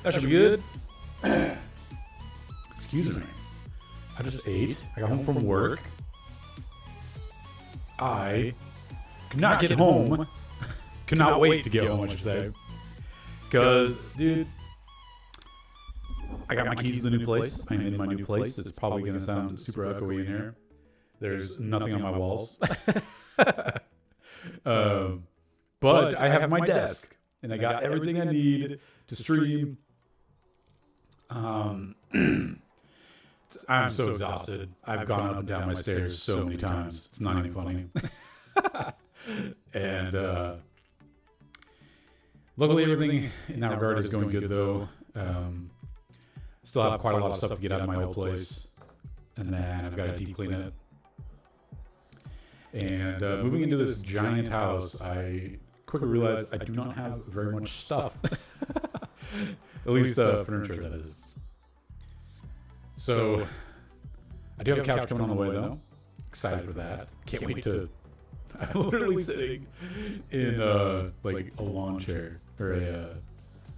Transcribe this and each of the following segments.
That should be good. Excuse me. I just ate. I got home from work. I could not get home. Could not wait to get home, I should say. Because, dude, I got my keys to the new place. I'm in my new place. It's probably going to sound super echoey in here. There's nothing on my walls. But I have my desk. And I got everything I need to stream. I'm so exhausted. I've gone up and down my stairs so many times. It's not even funny. And luckily, everything in that regard is going good, though. Still have quite a lot of stuff to get out of my old place. And then I've got to deep clean it. And moving into this giant house, I quickly realized I do not have very much stuff. At least furniture, that is. So, I do have a couch coming on the way, though. Excited for that. Can't wait to... I'm literally sitting in like a lawn chair or a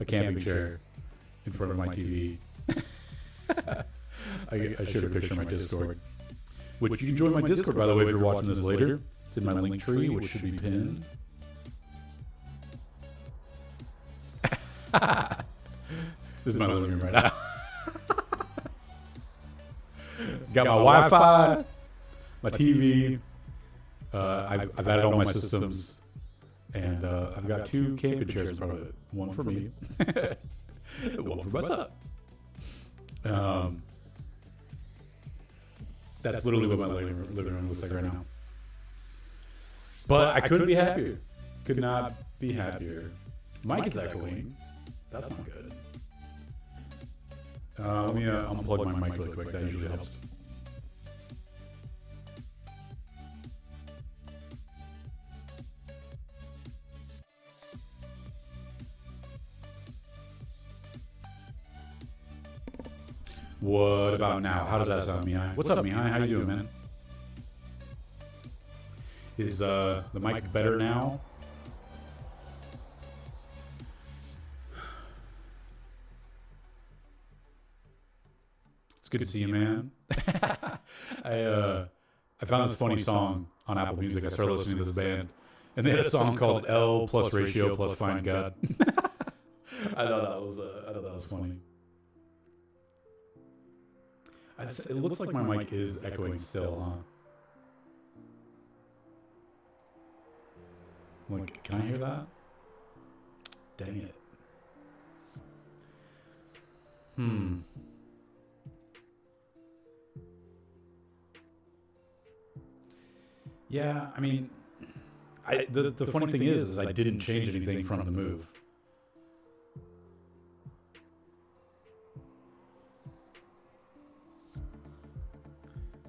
camping chair in front of my TV. I shared a picture on my Discord. Which you can join my Discord, by the way, if you're watching this later. It's in my link tree, which should be pinned. This is my living room right now. Got my Wi-Fi, my TV. I've added all my systems, and I've got 2 camping chairs in front of it. One for me, one for myself. That's literally what my living room looks like right now. But I couldn't be happier. Could not be happier. Mic is echoing. That's not good. Let me unplug my mic really quick. That usually helps. What about now? How does that sound, Mihai? What's up, Mihai? How you doing, man? Is the mic better now? It's good to see you, man. I found this funny song on Apple Music. I started listening to this band, and they had a song called L plus Ratio plus Find God. I thought that was funny. It looks like my mic is echoing still, huh? Like, can I hear that? Dang it. Yeah, I mean, the funny thing is I didn't change anything from the move.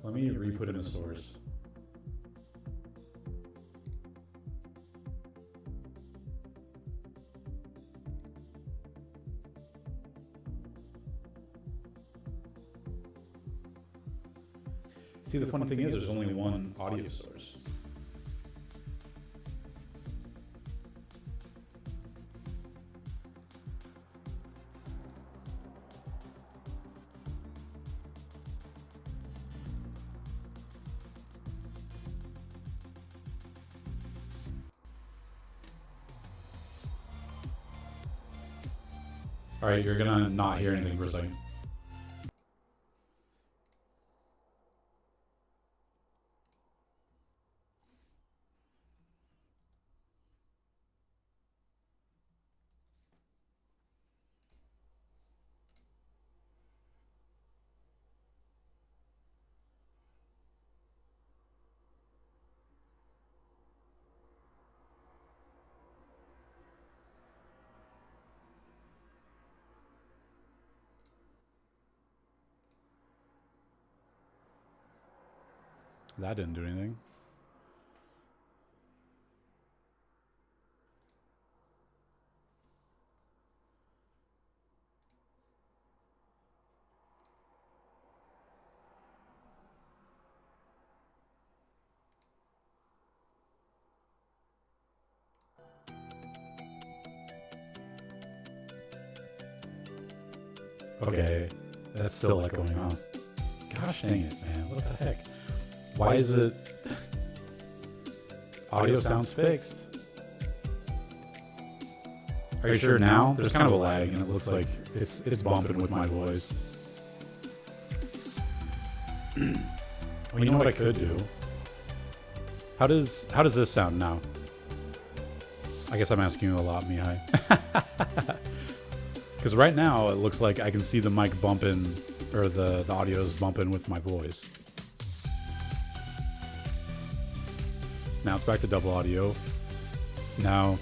Let me re-put in the source. See, the funny thing is there's only one audio source. All right, you're gonna not hear anything for a second. That didn't do anything. Okay, that's still echoing, huh? Gosh dang it, man. What the heck? Why is it... Audio sounds fixed. Are you sure now? There's kind of a lag, and it looks like it's bumping with my voice. Well, you know what I could do? How does this sound now? I guess I'm asking you a lot, Mihai. Because right now it looks like I can see the mic bumping, or the audio is bumping with my voice. Now it's back to double audio. Now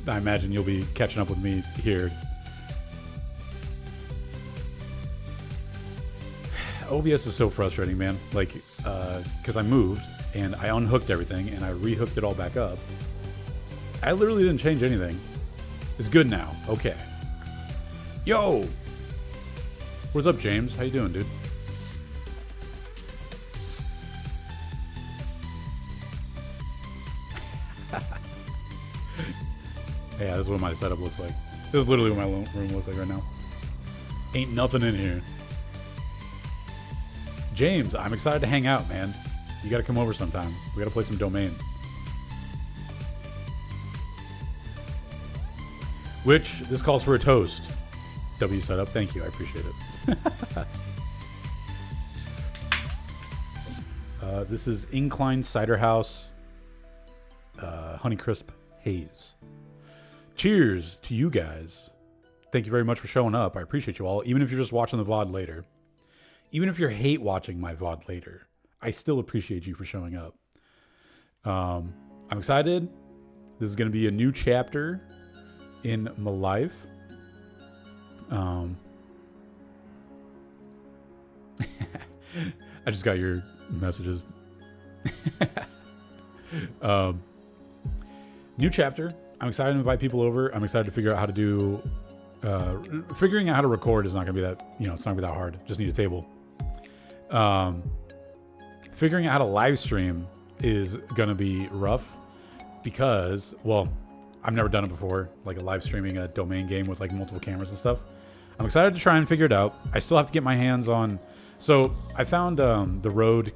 I imagine you'll be catching up with me here. OBS is so frustrating, man. Like, because I moved and I unhooked everything and I rehooked it all back up. I literally didn't change anything. It's good now. Okay. Yo! What's up, James? How you doing, dude? Yeah, this is what my setup looks like. This is literally what my room looks like right now. Ain't nothing in here. James, I'm excited to hang out, man. You gotta come over sometime. We gotta play some Domain. Which, this calls for a toast. W setup, thank you, I appreciate it. This is Incline Cider House Honeycrisp Haze. Cheers to you guys. Thank you very much for showing up. I appreciate you all. Even if you're just watching the VOD later. Even if you hate watching my VOD later. I still appreciate you for showing up. I'm excited. This is going to be a new chapter in my life. I just got your messages. New chapter. I'm excited to invite people over. I'm excited to figure out how to do... figuring out how to record is not going to be that... it's not going to be that hard. Just need a table. Figuring out how to live stream is going to be rough because, well, I've never done it before. Like a live streaming a Domain game with like multiple cameras and stuff. I'm excited to try and figure it out. I still have to get my hands on... So I found the Rode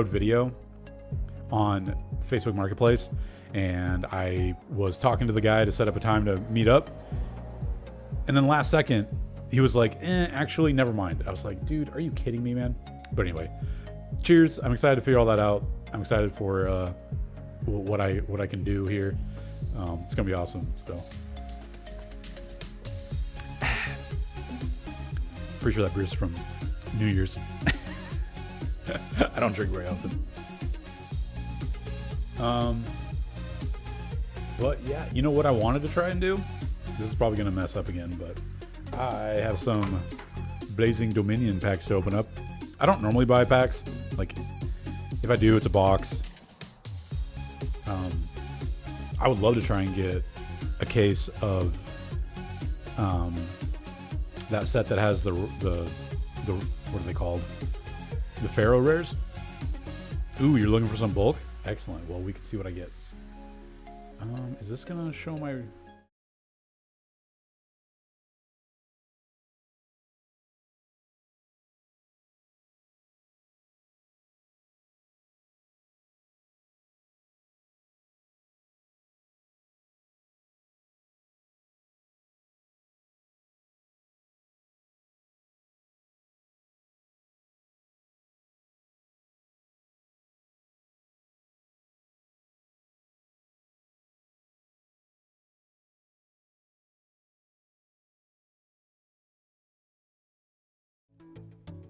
video on Facebook Marketplace, and I was talking to the guy to set up a time to meet up. And then last second, he was like, actually, never mind. I was like, dude, are you kidding me, man? But anyway, cheers. I'm excited to figure all that out. I'm excited for what I can do here. It's gonna be awesome. So, pretty sure that beer's from New Year's. I don't drink very often. But yeah, you know what I wanted to try and do? This is probably gonna mess up again, but I have some Blazing Dominion packs to open up. I don't normally buy packs. Like, if I do, it's a box. I would love to try and get a case of that set that has the what are they called? The Pharaoh rares. Ooh, you're looking for some bulk? Excellent. Well, we can see what I get. Is this gonna show my...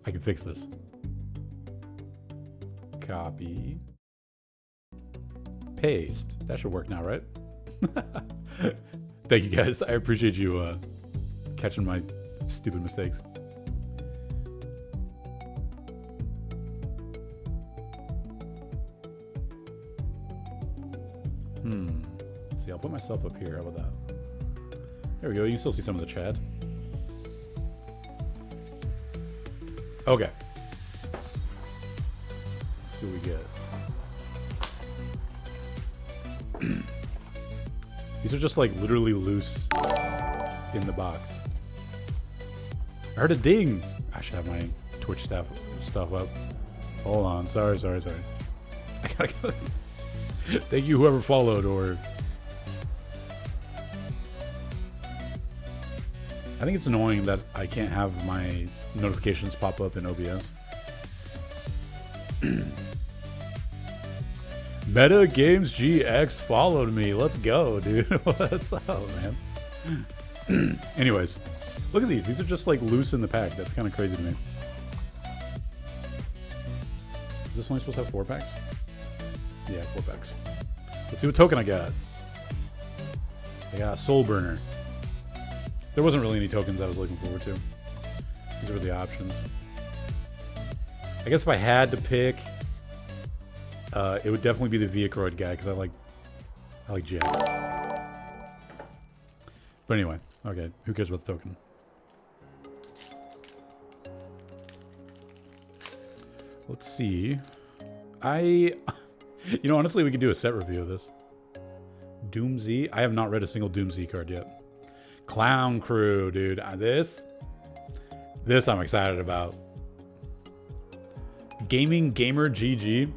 I can fix this. Copy. Paste. That should work now, right? Thank you, guys. I appreciate you catching my stupid mistakes. Let's see, I'll put myself up here. How about that? There we go. You can still see some of the chat. Okay. Let's see what we get. These are just like literally loose in the box. I heard a ding. I should have my Twitch stuff up. Hold on. Sorry. I gotta go. Thank you, whoever followed or. I think it's annoying that I can't have my notifications pop up in OBS. Meta Games GX followed me. Let's go, dude. What's up, man? Anyways, look at these. These are just like loose in the pack. That's kind of crazy to me. Is this only supposed to have 4 packs? Yeah, 4 packs. Let's see what token I got. I got a Soul Burner. There wasn't really any tokens I was looking forward to. These were the options. I guess if I had to pick, it would definitely be the Viacroid guy because I like Jax. But anyway, okay, who cares about the token? Let's see. You know, honestly, we could do a set review of this. Doom Z. I have not read a single Doom Z card yet. Clown Crew, dude. This I'm excited about. Gaming Gamer GG.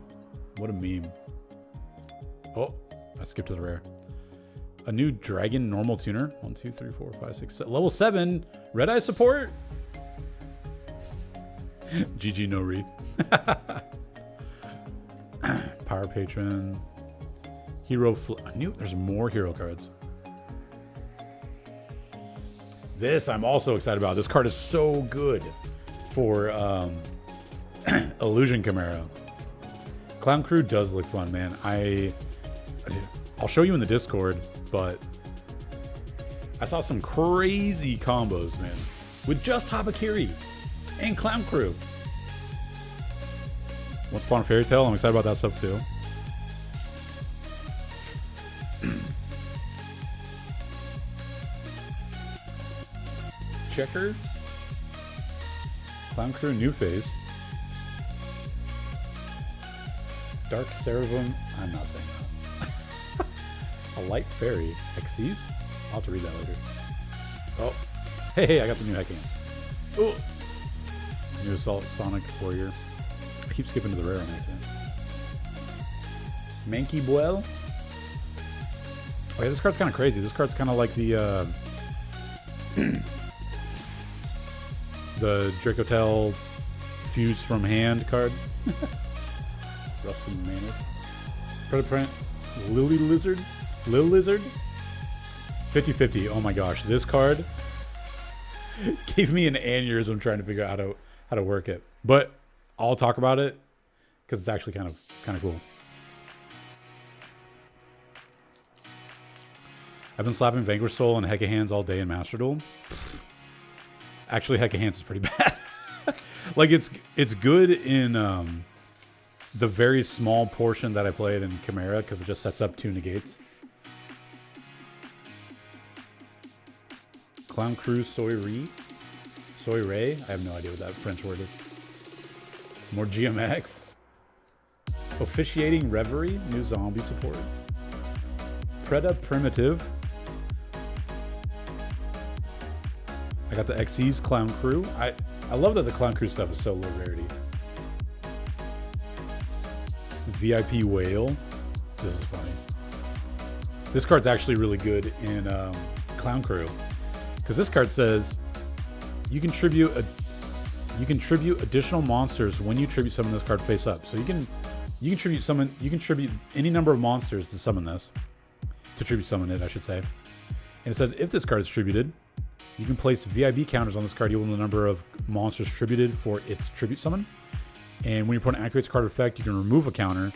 What a meme. Oh, I skipped to the rare. A new Dragon normal tuner. 1, 2, 3, 4, 5, 6, level 7. Red Eye support. GG no read. Power Patron. Hero. I knew there's more hero cards. This I'm also excited about. This card is so good for Illusion Chimera. Clown Crew does look fun, man. I'll show you in the Discord, but I saw some crazy combos, man, with just Habakiri and Clown Crew. Once Upon a Fairy Tale, I'm excited about that stuff too. Checker, Clown Crew new phase, Dark Seraphim. I'm not saying that. A Light Fairy, Xyz. I'll have to read that later. Oh, hey, I got the new Heck Hands. Oh, new Assault Sonic Warrior. I keep skipping to the rare on accident. Mankey Buell. Oh yeah, this card's kind of crazy. This card's kind of like the the Dracotel Fuse from Hand card. Rustin Manor. Predaprint. Lily Lizard. Lil Lizard. 50-50. Oh my gosh, this card gave me an aneurysm trying to figure out how to work it. But I'll talk about it because it's actually kind of cool. I've been slapping Vanquish Soul and Heck of Hands all day in Master Duel. Actually, Heck of Hands is pretty bad. Like it's good in the very small portion that I played in Chimera because it just sets up 2 negates. Clown Crew Soy Ray. I have no idea what that French word is. More GMX. Officiating Reverie, new zombie support. Preda Primitive. I got the Xyz Clown Crew. I love that the Clown Crew stuff is so low rarity. VIP Whale. This is funny. This card's actually really good in Clown Crew because this card says you can tribute additional monsters when you tribute summon this card face up. So you can tribute any number of monsters to summon this. To tribute summon it, I should say. And it said if this card is tributed, you can place VIB counters on this card equal to the number of monsters tributed for its tribute summon. And when your opponent activates a card effect, you can remove a counter,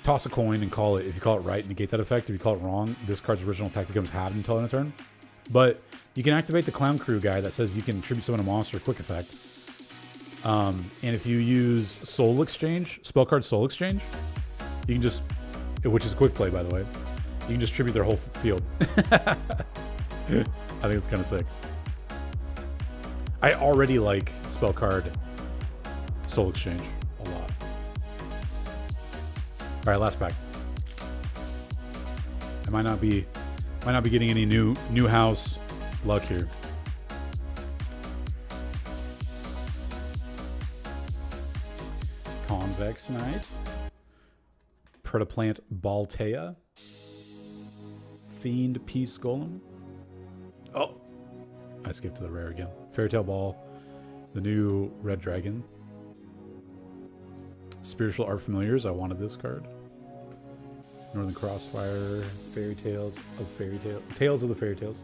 toss a coin, and call it. If you call it right, negate that effect. If you call it wrong, this card's original attack becomes halved until end of turn. But you can activate the Clown Crew guy that says you can tribute summon a monster quick effect. And if you use Soul Exchange, spell card Soul Exchange, you can just, which is a quick play by the way, you can just tribute their whole field. I think it's kind of sick. I already like spell card Soul Exchange a lot. All right, last pack. I might not be getting any new house luck here. Vex Knight. Predaplant Baltea. Fiend Peace Golem. Oh, I skipped to the rare again. Fairytale Ball. The new Red Dragon. Spiritual Art Familiars. I wanted this card. Northern Crossfire. Fairy Tales of Fairy Tales. Tales of the Fairy Tales.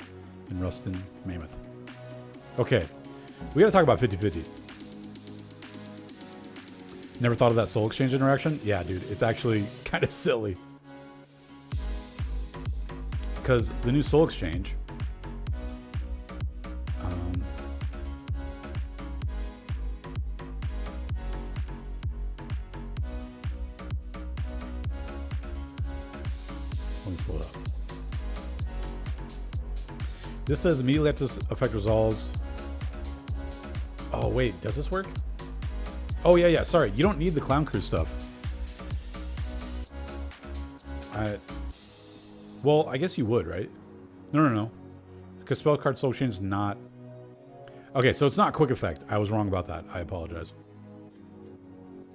And Rustin Mammoth. Okay. We gotta talk about 50/50. Never thought of that Soul Exchange interaction? Yeah, dude. It's actually kind of silly. Because the new Soul Exchange... let me pull it up. This says immediately after this effect resolves... Oh, wait. Does this work? Oh, yeah. Sorry. You don't need the Clown Crew stuff. Well, I guess you would, right? No. Because spell card Soul Exchange is not... Okay, so it's not quick effect. I was wrong about that. I apologize.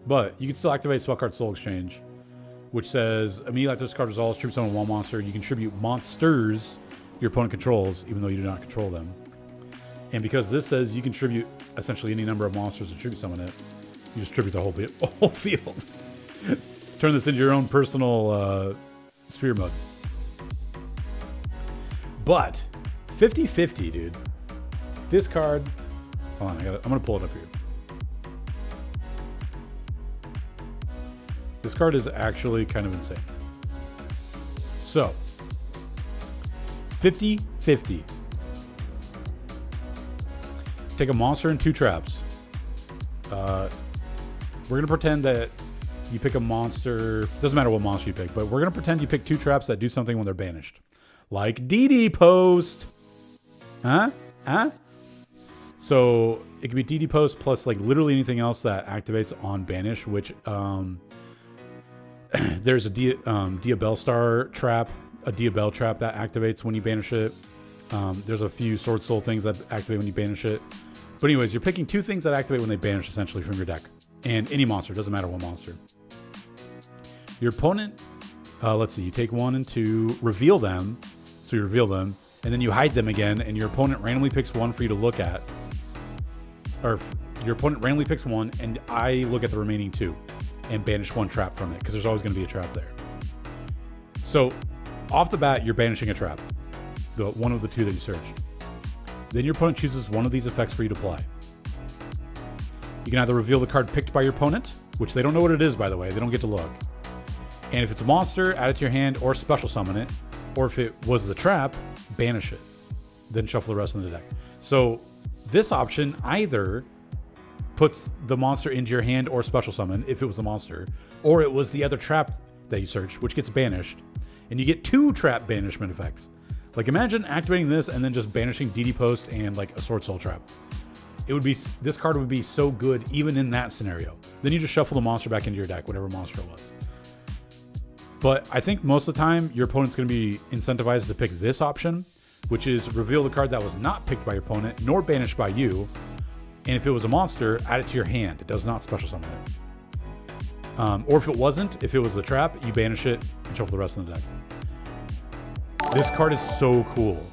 But you can still activate spell card Soul Exchange, which says immediately after this card resolves, tribute summon one monster. You can tribute monsters your opponent controls, even though you do not control them. And because this says you can tribute essentially any number of monsters to tribute summon it, you just tribute the whole field. Turn this into your own personal sphere mode. But 50/50, dude. This card. Hold on, I'm gonna pull it up here. This card is actually kind of insane. So 50/50. Take a monster and 2 traps. We're gonna pretend that you pick a monster. Doesn't matter what monster you pick, but we're gonna pretend you pick 2 traps that do something when they're banished. Like DD Post. Huh? So it could be DD Post plus like literally anything else that activates on banish, which there's a Diabell Star trap, a Diabell trap that activates when you banish it. There's a few Sword Soul things that activate when you banish it. But anyways, you're picking 2 things that activate when they banish essentially from your deck. And any monster, doesn't matter what monster. Your opponent, let's see, you take 1 and 2, reveal them. So you reveal them, and then you hide them again, and your opponent randomly picks 1 for you to look at. Or your opponent randomly picks 1, and I look at the remaining 2 and banish 1 trap from it, because there's always going to be a trap there. So off the bat, you're banishing a trap. One of the 2 that you searched. Then your opponent chooses one of these effects for you to apply. You can either reveal the card picked by your opponent, which they don't know what it is, by the way. They don't get to look. And if it's a monster, add it to your hand or special summon it. Or if it was the trap, banish it. Then shuffle the rest of the deck. So this option either puts the monster into your hand or special summon if it was a monster, or it was the other trap that you searched, which gets banished. And you get 2 trap banishment effects. Like imagine activating this and then just banishing DD Post and like a Sword Soul trap. It would be, this card would be so good even in that scenario. Then you just shuffle the monster back into your deck, whatever monster it was. But I think most of the time, your opponent's going to be incentivized to pick this option, which is reveal the card that was not picked by your opponent, nor banished by you. And if it was a monster, add it to your hand. It does not special summon it. Or if it wasn't, if it was a trap, you banish it and shuffle the rest of the deck. This card is so cool.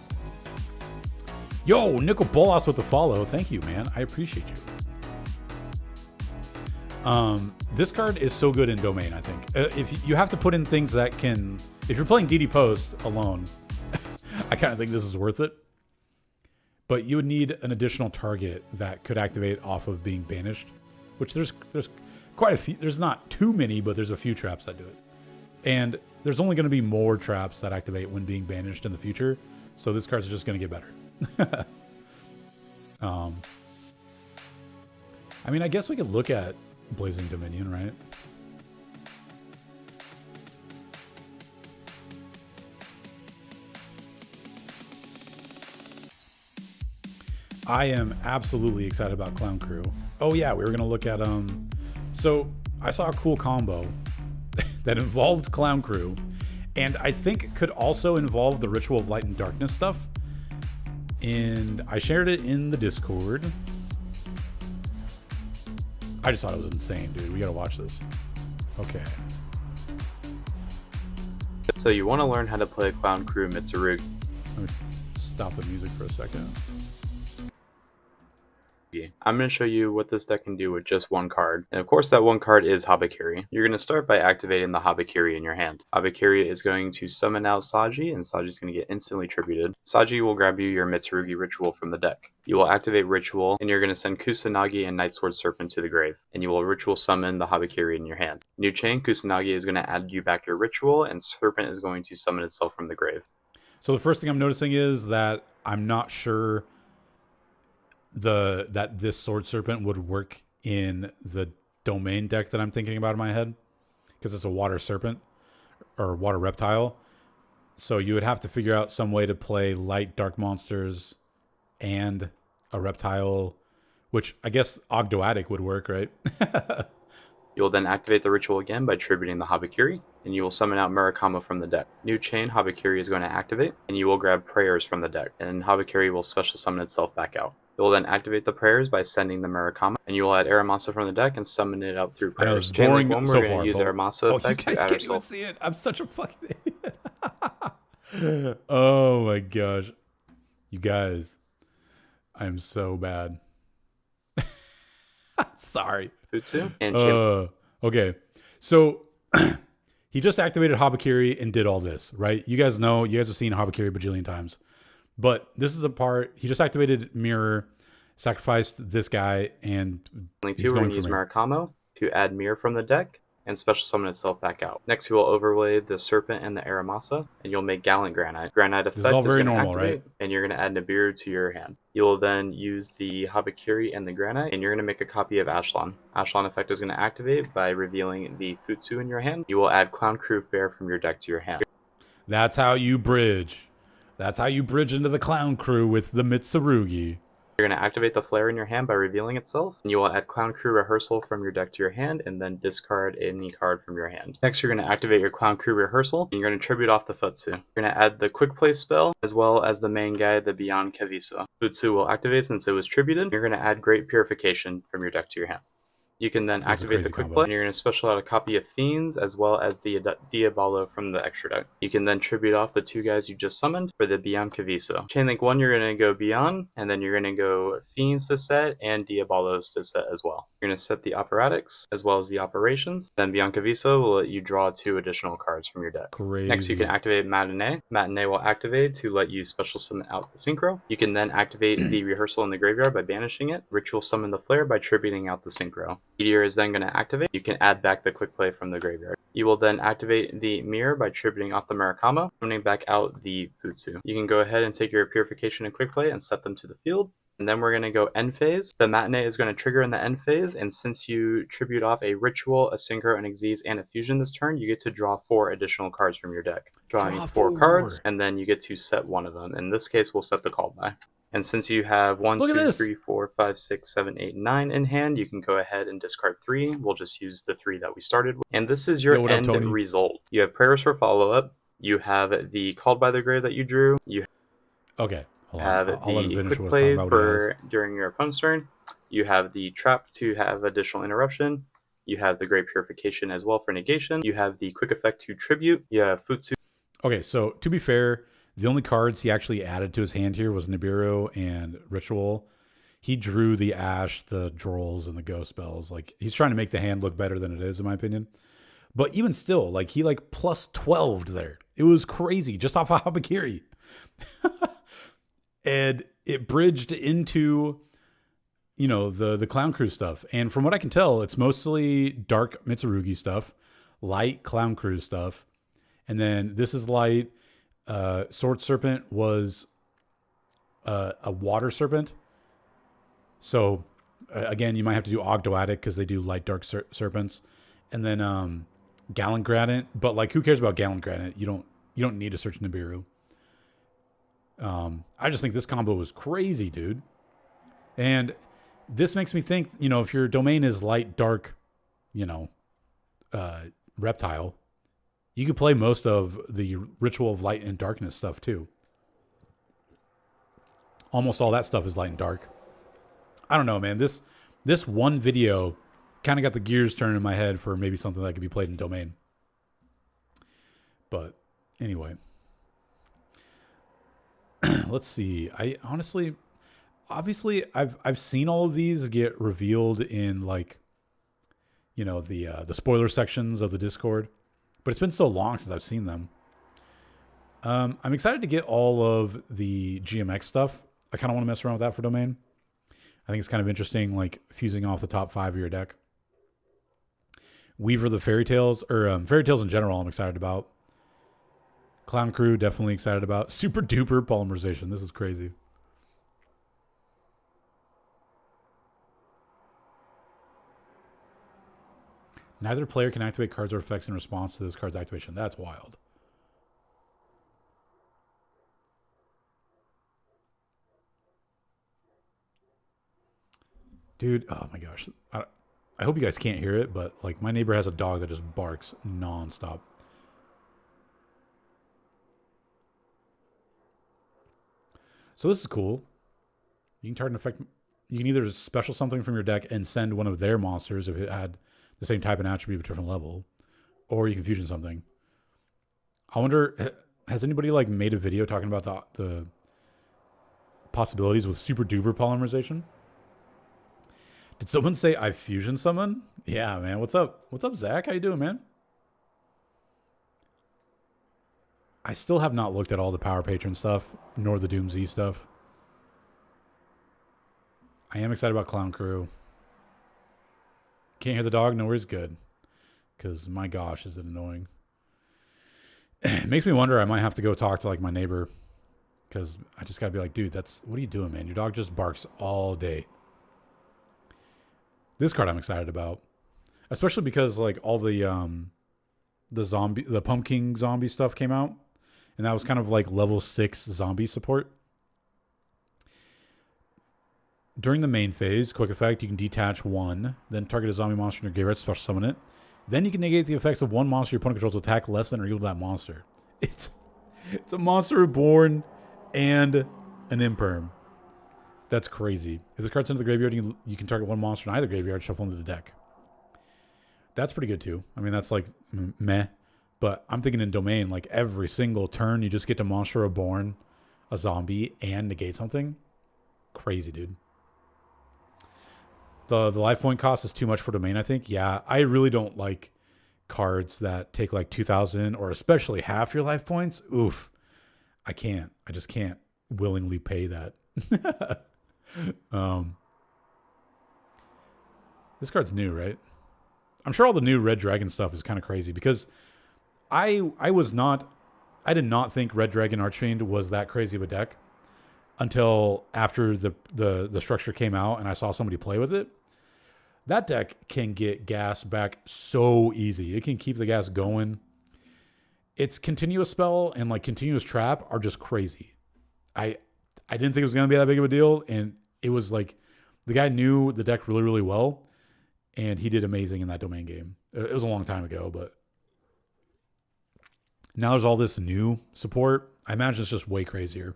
Yo, Nickel Bolas with the follow. Thank you, man. I appreciate you. This card is so good in Domain, I think. If you have to put in things that can... If you're playing DD Post alone, I kind of think this is worth it. But you would need an additional target that could activate off of being banished. Which there's quite a few... There's not too many, but there's a few traps that do it. And there's only going to be more traps that activate when being banished in the future. So this card's just going to get better. I mean, I guess we could look at Blazing Dominion, right? I am absolutely excited about Clown Crew. Oh yeah, we were gonna look at so I saw a cool combo that involved Clown Crew, and I think it could also involve the Ritual of Light and Darkness stuff. And I shared it in the Discord. I just thought it was insane, dude. We gotta watch this. Okay. So you want to learn how to play Clown Crew Mitsurugi. Let me stop the music for a second. I'm going to show you what this deck can do with just one card. And of course that one card is Habakiri. You're going to start by activating the Habakiri in your hand. Habakiri is going to summon out Saji, and Saji is going to get instantly tributed. Saji will grab you your Mitsurugi Ritual from the deck. You will activate Ritual, and you're going to send Kusanagi and Night Sword Serpent to the grave. And you will Ritual summon the Habakiri in your hand. New chain, Kusanagi is going to add you back your Ritual, and Serpent is going to summon itself from the grave. So the first thing I'm noticing is that I'm not sure that this Sword Serpent would work in the domain deck that I'm thinking about in my head, because it's a water serpent or water reptile. So you would have to figure out some way to play light dark monsters and a reptile, which I guess Ogdoadic would work, right? You will then activate the ritual again by tributing the Habakiri, and you will summon out Murakama from the deck. New chain, Habakiri is going to activate, and you will grab prayers from the deck, and Habakiri will special summon itself back out. You will then activate the prayers by sending the Murakama, and you will add Aramasa from the deck and summon it out through prayers. I know it's boring Chain Link 1, so we're going far. to use Aramasa effect You guys to add can't even ourselves. see it. I'm such a fucking idiot. Oh my gosh. You guys, I am so bad. Sorry. Futsu and Chain Okay. So he just activated Habakiri and did all this, right? You guys know, you guys have seen Habakiri a bajillion times. But this is a part, he just activated Mirror, sacrificed this guy, and Link he's 2, we're going going to use for me. Murakama to add Mirror from the deck and special summon itself back out. Next, you will overlay the Serpent and the Aramasa, and you'll make Gallant Granite. Granite effect This is all very gonna normal, activate, right? And you're going to add Nibiru to your hand. You will then use the Habakiri and the Granite, and you're going to make a copy of Ashlan. Ashlan effect is going to activate by revealing the Futsu in your hand. You will add Clown Crew Bear from your deck to your hand. That's how you bridge. That's how you bridge into the Clown Crew with the Mitsurugi. You're going to activate the Flare in your hand by revealing itself, and you will add Clown Crew Rehearsal from your deck to your hand, and then discard any card from your hand. Next, you're going to activate your Clown Crew Rehearsal, and you're going to tribute off the Futsu. You're going to add the Quick Play spell, as well as the main guy, the Beyond Kavisa. Futsu will activate since it was tributed. You're going to add Great Purification from your deck to your hand. You can then activate the Quick Play, and you're going to special out a copy of Fiends, as well as the Diabolo from the extra deck. You can then tribute off the two guys you just summoned for the Beyond Kaviso. Chain Link 1, you're going to go Beyond, and then you're going to go Fiends to set, and Diabolos to set as well. You're going to set the Operatics, as well as the Operations. Then Beyond Kaviso will let you draw 2 additional cards from your deck. Crazy. Next, you can activate Matinee. Matinee will activate to let you special summon out the Synchro. You can then activate the Rehearsal in the graveyard by banishing it. Ritual summon the Flare by tributing out the Synchro. Meteor is then going to activate. You can add back the Quick Play from the graveyard. You will then activate the Mirror by tributing off the Murakama, summoning back out the Futsu. You can go ahead and take your Purification and Quick Play and set them to the field. And then we're going to go end phase. The Matinee is going to trigger in the end phase, and since you tribute off a Ritual, a Synchro, an Xyz, and a Fusion this turn, you get to draw 4 additional cards from your deck. Drawing 4 cards, and then you get to set one of them. In this case, we'll set the Call By. And since you have 1, Look at 2, this. 3, 4, 5, 6, 7, 8, 9 in hand, you can go ahead and discard 3. We'll just use the 3 that we started with. And this is your Yo, what up, end Tony? result. You have Prayers for Follow-Up. You have the Called by the Grave that you drew. You Okay. Hold on. have I'll let him the finish Quick what Play he's talking about. for during your opponent's turn. You have the Trap to have additional interruption. You have the Great Purification as well for negation. You have the Quick Effect to tribute. You have Futsu. Okay, so to be fair, the only cards he actually added to his hand here was Nibiru and Ritual. He drew the Ash, the Drolls, and the Ghost spells. Like, he's trying to make the hand look better than it is, in my opinion. But even still, like, he like plus 12'd there. It was crazy, just off of Habakiri. And it bridged into, you know, the Clown Crew stuff. And from what I can tell, it's mostly dark Mitsurugi stuff, light Clown Crew stuff. And then this is light. Sword Serpent was a water serpent. So again, you might have to do Ogdoadic because they do light dark serpents. And then Gallant Granite. But like, who cares about Gallant Granite? You don't need to search Nibiru. I just think this combo was crazy, dude. And this makes me think, you know, if your domain is light dark, you know, reptile, you could play most of the Ritual of Light and Darkness stuff too. Almost all that stuff is light and dark. I don't know, man. This one video kind of got the gears turning in my head for maybe something that could be played in Domain. But anyway, let's see. I honestly, obviously, I've seen all of these get revealed in like, you know, the spoiler sections of the Discord, but it's been so long since I've seen them. I'm excited to get all of the GMX stuff. I kind of want to mess around with that for Domain. I think it's kind of interesting, like fusing off the top 5 of your deck. Weaver the Fairy Tales, or Fairy Tales in general, I'm excited about. Clown Crew, definitely excited about. Super duper polymerization. This is crazy. Neither player can activate cards or effects in response to this card's activation. That's wild. Dude, oh my gosh. I hope you guys can't hear it, but like my neighbor has a dog that just barks nonstop. So this is cool. You can target an effect. You can either special something from your deck and send one of their monsters if it had the same type and attribute but different level, or you can fusion something. I wonder, has anybody like made a video talking about the possibilities with super duper polymerization? Did someone say I fusion summon? Yeah, man. What's up? What's up, Zach? How you doing, man? I still have not looked at all the Power Patron stuff, nor the Doom Z stuff. I am excited about Clown Crew. Can't hear the dog? No worries, good. Because my gosh, is it annoying. It makes me wonder, I might have to go talk to like my neighbor. Because I just got to be like, dude, what are you doing, man? Your dog just barks all day. This card I'm excited about. Especially because like all the Pumpkin zombie stuff came out. And that was kind of like level 6 zombie support. During the main phase, quick effect, you can detach 1, then target a zombie monster in your graveyard, special summon it. Then you can negate the effects of 1 monster your opponent controls to attack less than or equal to that monster. It's a monster reborn and an imperm. That's crazy. If this card's into the graveyard, you can target 1 monster in either graveyard, shuffle into the deck. That's pretty good too. I mean, that's like meh. But I'm thinking in Domain, like every single turn, you just get to monster reborn a zombie and negate something. Crazy, dude. The life point cost is too much for Domain, I think. Yeah, I really don't like cards that take like 2,000 or especially half your life points. Oof. I can't. I just can't willingly pay that. This card's new, right? I'm sure all the new Red Dragon stuff is kind of crazy because I did not think Red Dragon Archfiend was that crazy of a deck until after the structure came out and I saw somebody play with it. That deck can get gas back so easy. It can keep the gas going. Its continuous spell and like continuous trap are just crazy. I didn't think it was going to be that big of a deal, and it was like the guy knew the deck really, really well, and he did amazing in that Domain game. It was a long time ago, but now there's all this new support. I imagine it's just way crazier.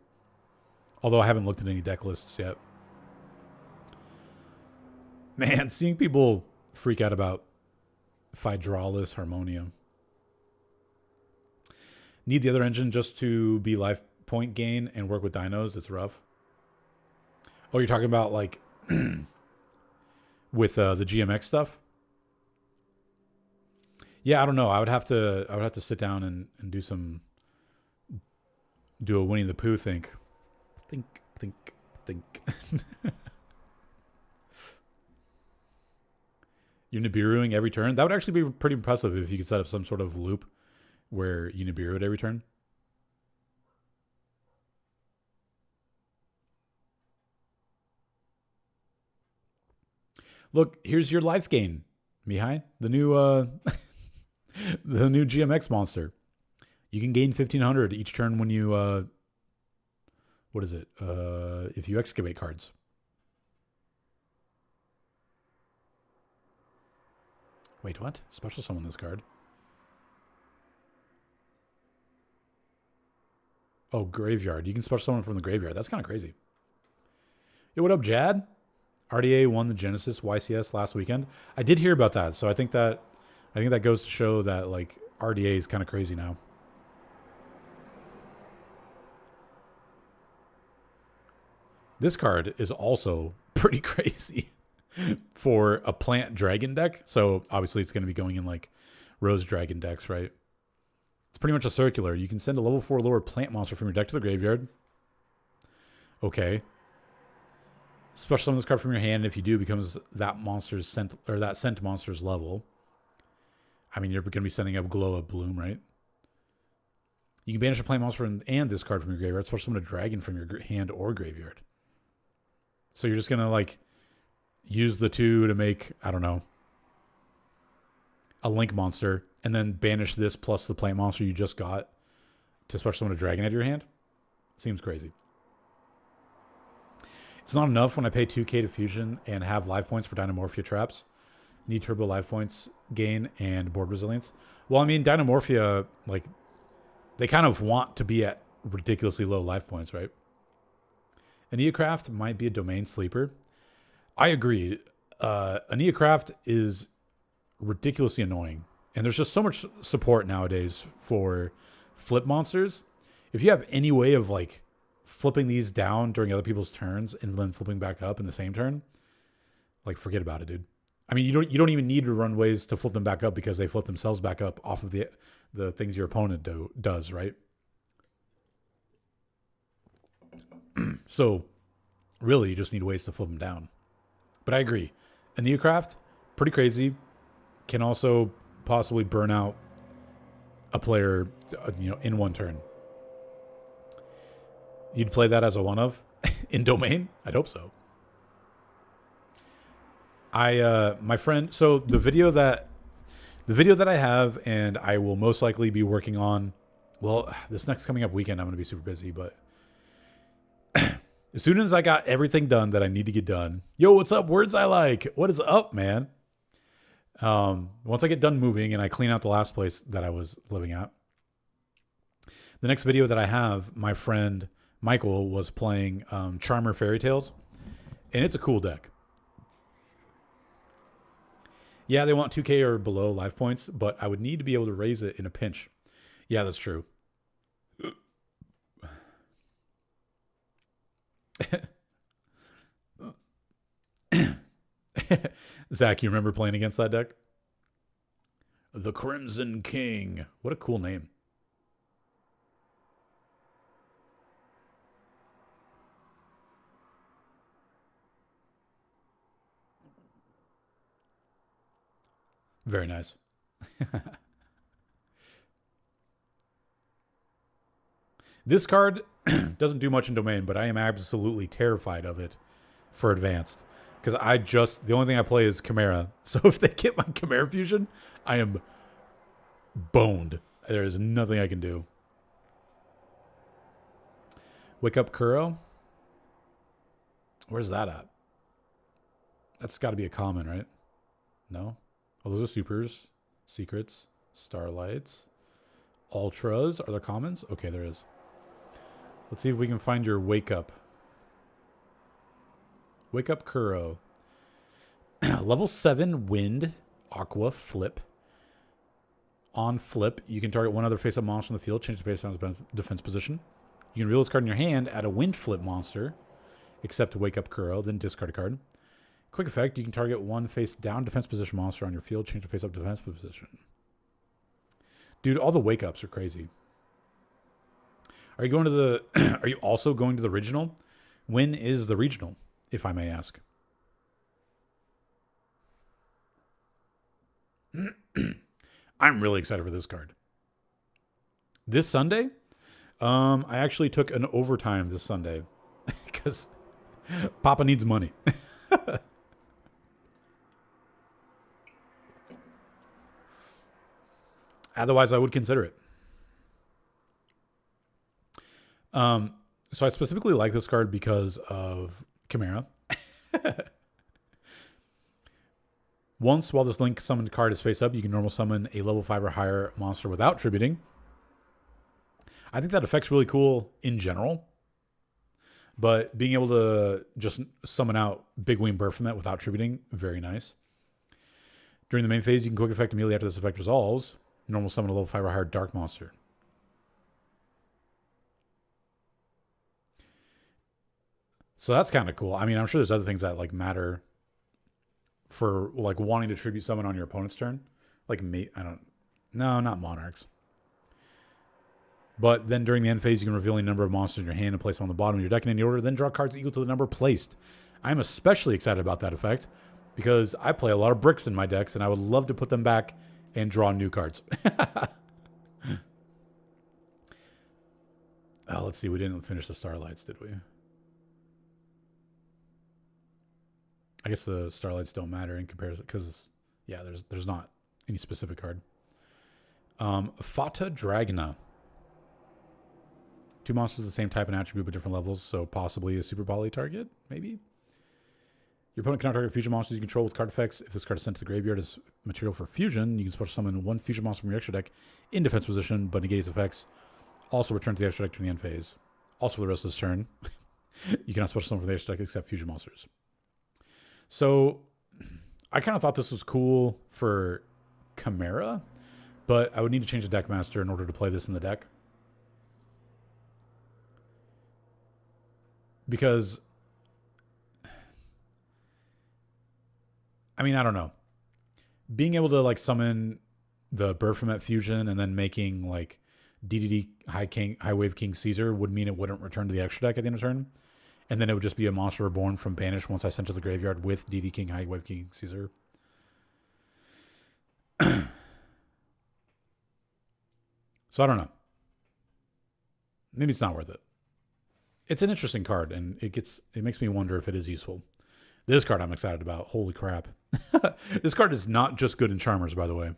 Although I haven't looked at any deck lists yet. Man, seeing people freak out about Phydralis Harmonia. Need the other engine just to be life point gain and work with dinos. It's rough. Oh, you're talking about like with the GMX stuff? Yeah, I don't know. I would have to sit down and do a Winnie the Pooh think. You're Nibiruing every turn. That would actually be pretty impressive if you could set up some sort of loop where you Nibiru it every turn. Look, here's your life gain, Mihai. The new the new GMX monster. You can gain 1,500 each turn when you what is it? If you excavate cards. Wait, what? Special summon this card. Oh, graveyard. You can special summon from the graveyard. That's kind of crazy. Yo, what up, Jad? RDA won the Genesis YCS last weekend. I did hear about that, so I think that goes to show that like RDA is kind of crazy now. This card is also pretty crazy for a plant dragon deck. So obviously it's going to be going in like rose dragon decks, right? It's pretty much a circular. You can send a level 4 lower plant monster from your deck to the graveyard. Okay. Special summon this card from your hand. If you do, it becomes that monster's scent, or that scent monster's level. I mean, you're going to be sending up Glow of Bloom, right? You can banish a plant monster and this card from your graveyard. Special summon a dragon from your hand or graveyard. So you're just going to like use the 2 to make, I don't know, a link monster, and then banish this plus the plant monster you just got to special summon a dragon out of your hand. Seems crazy. It's not enough when I pay 2k to fusion and have life points for Dynamorphia traps. Need turbo life points gain and board resilience. Well, I mean, Dynamorphia, like, they kind of want to be at ridiculously low life points, right? Aneacraft might be a domain sleeper. I agree. Aneacraft is ridiculously annoying. And there's just so much support nowadays for flip monsters. If you have any way of like flipping these down during other people's turns and then flipping back up in the same turn, like forget about it, dude. I mean, you don't even need to run ways to flip them back up because they flip themselves back up off of the things your opponent does, right? So really, you just need ways to flip them down. But I agree. Aneacraft, pretty crazy. Can also possibly burn out a player, in one turn. You'd play that as a one-of in Domain? I'd hope so. My friend, so the video that I have, and I will most likely be working on, well, this next coming up weekend, I'm going to be super busy, but as soon as I got everything done that I need to get done, yo, what's up, Words I Like? What is up, man? Once I get done moving and I clean out the last place that I was living at, the next video that I have, my friend Michael was playing Charmer Fairy Tales, and it's a cool deck. Yeah, they want 2k or below life points, but I would need to be able to raise it in a pinch. Yeah, that's true. Zach, you remember playing against that deck? The Crimson King. What a cool name. Very nice. This card doesn't do much in Domain, but I am absolutely terrified of it for Advanced. Because the only thing I play is Chimera. So if they get my Chimera Fusion, I am boned. There is nothing I can do. Wake Up Kuro. Where's that at? That's got to be a common, right? No? Oh, those are supers. Secrets. Starlights. Ultras. Are there commons? Okay, there is. Let's see if we can find your Wake Up. Wake Up Kuro. Level 7 Wind. Aqua. Flip. On flip, you can target one other face-up monster on the field, change the face-up defense position. You can reveal this card in your hand, add a wind flip monster, except to Wake Up Kuro, then discard a card. Quick effect, you can target one face-down defense position monster on your field, change the face-up defense position. Dude, all the wake-ups are crazy. Are you going to the... Are you also going to the regional? When is the regional, if I may ask? I'm really excited for this card. This Sunday, I actually took an overtime this Sunday because Papa needs money. Otherwise, I would consider it. So I specifically like this card because of Chimera. Once, while this link summoned card is face up, you can normal summon a level 5 or higher monster without tributing. I think that effect's really cool in general. But being able to just summon out Big Wing Baphomet without tributing, very nice. During the main phase, you can quick effect immediately after this effect resolves. Normal summon a level 5 or higher dark monster. So that's kind of cool. I mean, I'm sure there's other things that like matter for like wanting to tribute summon on your opponent's turn. Like no, not monarchs. But then during the end phase, you can reveal a number of monsters in your hand and place them on the bottom of your deck in any order, then draw cards equal to the number placed. I'm especially excited about that effect because I play a lot of bricks in my decks and I would love to put them back and draw new cards. Let's see. We didn't finish the Starlights, did we? I guess the Starlights don't matter in comparison because, yeah, there's not any specific card. Fata Dragna. 2 monsters of the same type and attribute but different levels, so possibly a super poly target, maybe? Your opponent cannot target fusion monsters you control with card effects. If this card is sent to the graveyard as material for fusion, you can special summon 1 fusion monster from your extra deck in defense position, but negate its effects. Also return to the extra deck during the end phase. Also for the rest of this turn, you cannot special summon from the extra deck except fusion monsters. So I kind of thought this was cool for Chimera, but I would need to change the deck master in order to play this in the deck. Because, I mean, I don't know. Being able to like summon the Baphomet fusion and then making like DDD High Wave King Caesar would mean it wouldn't return to the extra deck at the end of turn. And then it would just be a monster reborn from Banish once I sent to the graveyard with DD King High Wave King Caesar. So I don't know. Maybe it's not worth it. It's an interesting card, and it makes me wonder if it is useful. This card I'm excited about. Holy crap. This card is not just good in Charmers, by the way.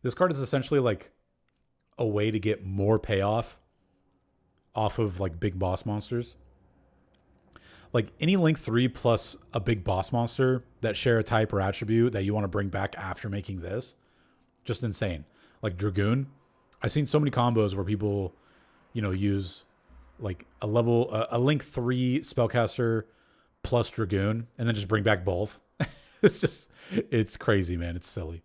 This card is essentially like a way to get more payoff off of like big boss monsters. Like any Link 3 plus a big boss monster that share a type or attribute that you want to bring back after making this. Just insane. Like Dragoon. I've seen so many combos where people, use like a Link 3 spellcaster plus Dragoon and then just bring back both. It's crazy, man. It's silly.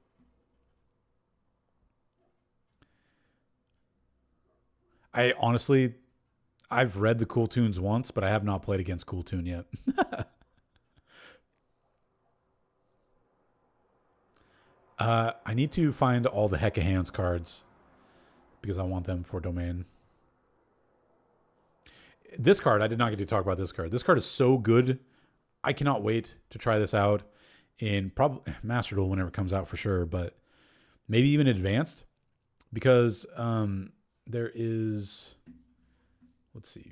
I've read the Cool Tunes once, but I have not played against Cool Tune yet. I need to find all the Heck of Hands cards because I want them for Domain. This card, I did not get to talk about this card. This card is so good. I cannot wait to try this out in probably Master Duel whenever it comes out for sure, but maybe even Advanced because there is, let's see.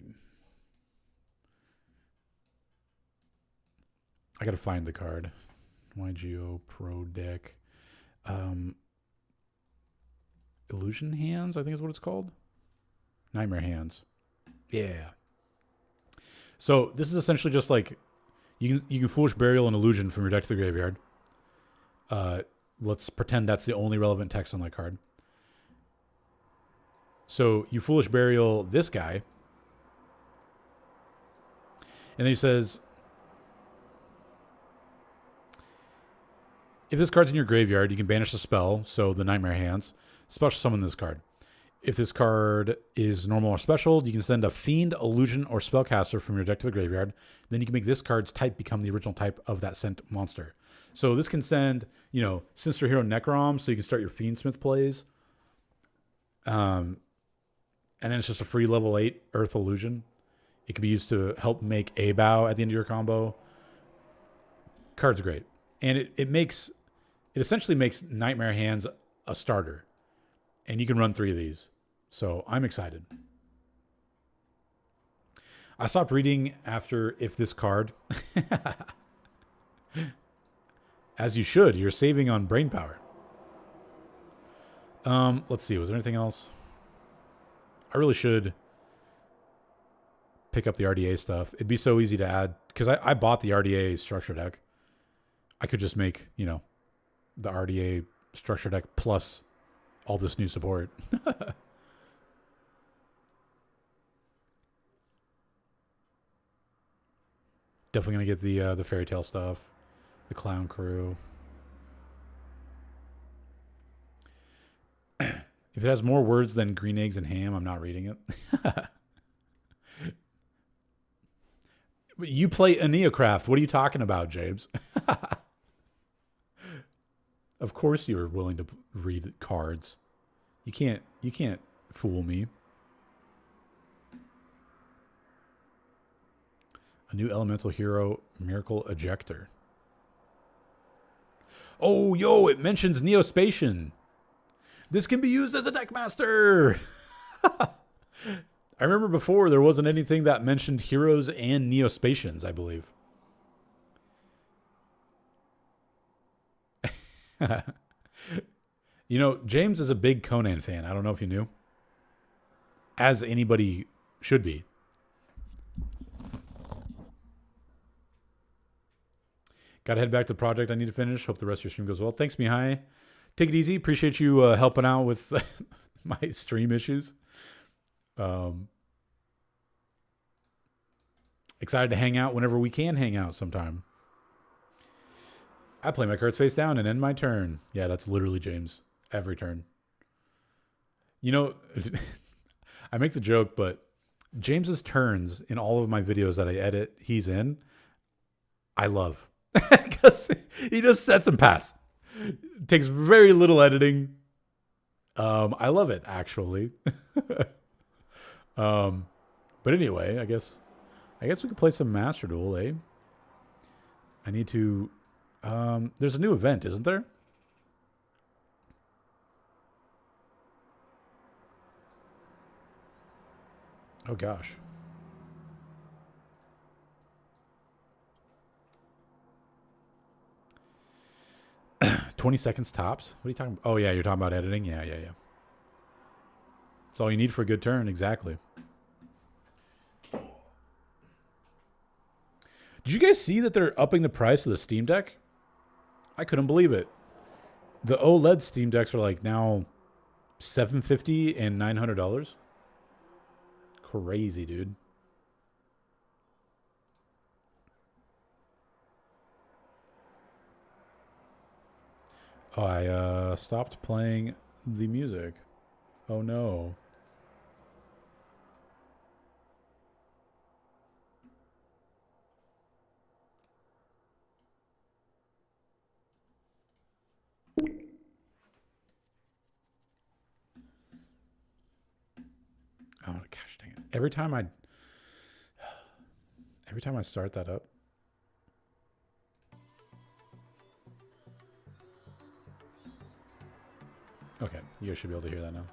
I got to find the card. YGO Pro Deck. Illusion Hands, I think is what it's called. Nightmare Hands. Yeah. So this is essentially just like you can Foolish Burial and Illusion from your deck to the graveyard. Let's pretend that's the only relevant text on that card. So you Foolish Burial this guy. And then he says, if this card's in your graveyard, you can banish the spell, so the Nightmare Hands. Special summon this card. If this card is normal or special, you can send a Fiend, Illusion, or Spellcaster from your deck to the graveyard. Then you can make this card's type become the original type of that sent monster. So this can send, Sinister Hero Necrom, so you can start your Fiendsmith plays. And then it's just a free level 8 Earth Illusion. It can be used to help make a bow at the end of your combo. Card's great. And it essentially makes Nightmare Hands a starter. And you can run 3 of these. So I'm excited. I stopped reading after if this card. As you should. You're saving on brain power. Let's see. Was there anything else? I really should pick up the RDA stuff. It'd be so easy to add. Because I bought the RDA structure deck. I could just make, the RDA structure deck plus all this new support. Definitely gonna get the fairy tale stuff, the clown crew. If it has more words than green eggs and ham, I'm not reading it. You play Aneocraft. What are you talking about, James? Of course you're willing to read cards. You can't fool me. A new elemental hero, Miracle Ejector. Oh, yo, it mentions Neospatian. This can be used as a deck master. I remember before there wasn't anything that mentioned heroes and Neospatians, I believe. You know, James is a big Conan fan. I don't know if you knew. As anybody should be. Gotta head back to the project I need to finish. Hope the rest of your stream goes well. Thanks, Mihai. Take it easy. Appreciate you helping out with my stream issues. Excited to hang out whenever we can hang out sometime. I play my cards face down and end my turn. Yeah, that's literally James. Every turn. You know, I make the joke, but James's turns in all of my videos that I edit, he's in, I love. Because he just sets and pass. It takes very little editing. I love it, actually. But anyway, I guess we could play some Master Duel, eh? I need to... there's a new event, isn't there? Oh, gosh. 20 seconds tops? What are you talking about? Oh, yeah, you're talking about editing? Yeah. That's all you need for a good turn, exactly. Did you guys see that they're upping the price of the Steam Deck? I couldn't believe it. The OLED Steam Decks are like now $750 and $900. Crazy, dude. Oh, I stopped playing the music. Oh no. Oh gosh dang it. Every time I start that up. Okay, you guys should be able to hear that now.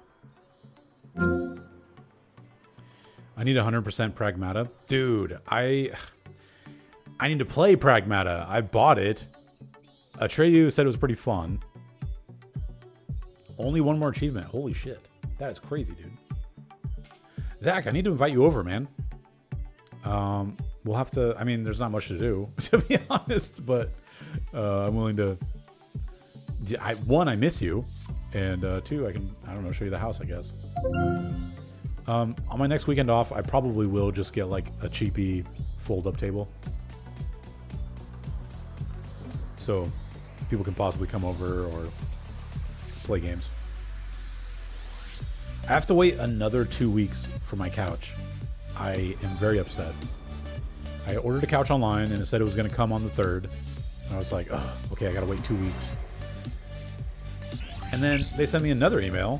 I need 100% Pragmata. Dude, I need to play Pragmata. I bought it. Atreyu said it was pretty fun. Only one more achievement. Holy shit. That is crazy, dude. Zach, I need to invite you over, man. We'll have to... I mean, there's not much to do, to be honest, but I'm willing to... One, I miss you. And two, I don't know, show you the house, I guess. On my next weekend off, I probably will just get like a cheapy fold-up table. So people can possibly come over or play games. I have to wait another 2 weeks for my couch. I am very upset. I ordered a couch online and it said it was going to come on the 3rd. And I was like, oh, okay, I got to wait 2 weeks. And then they sent me another email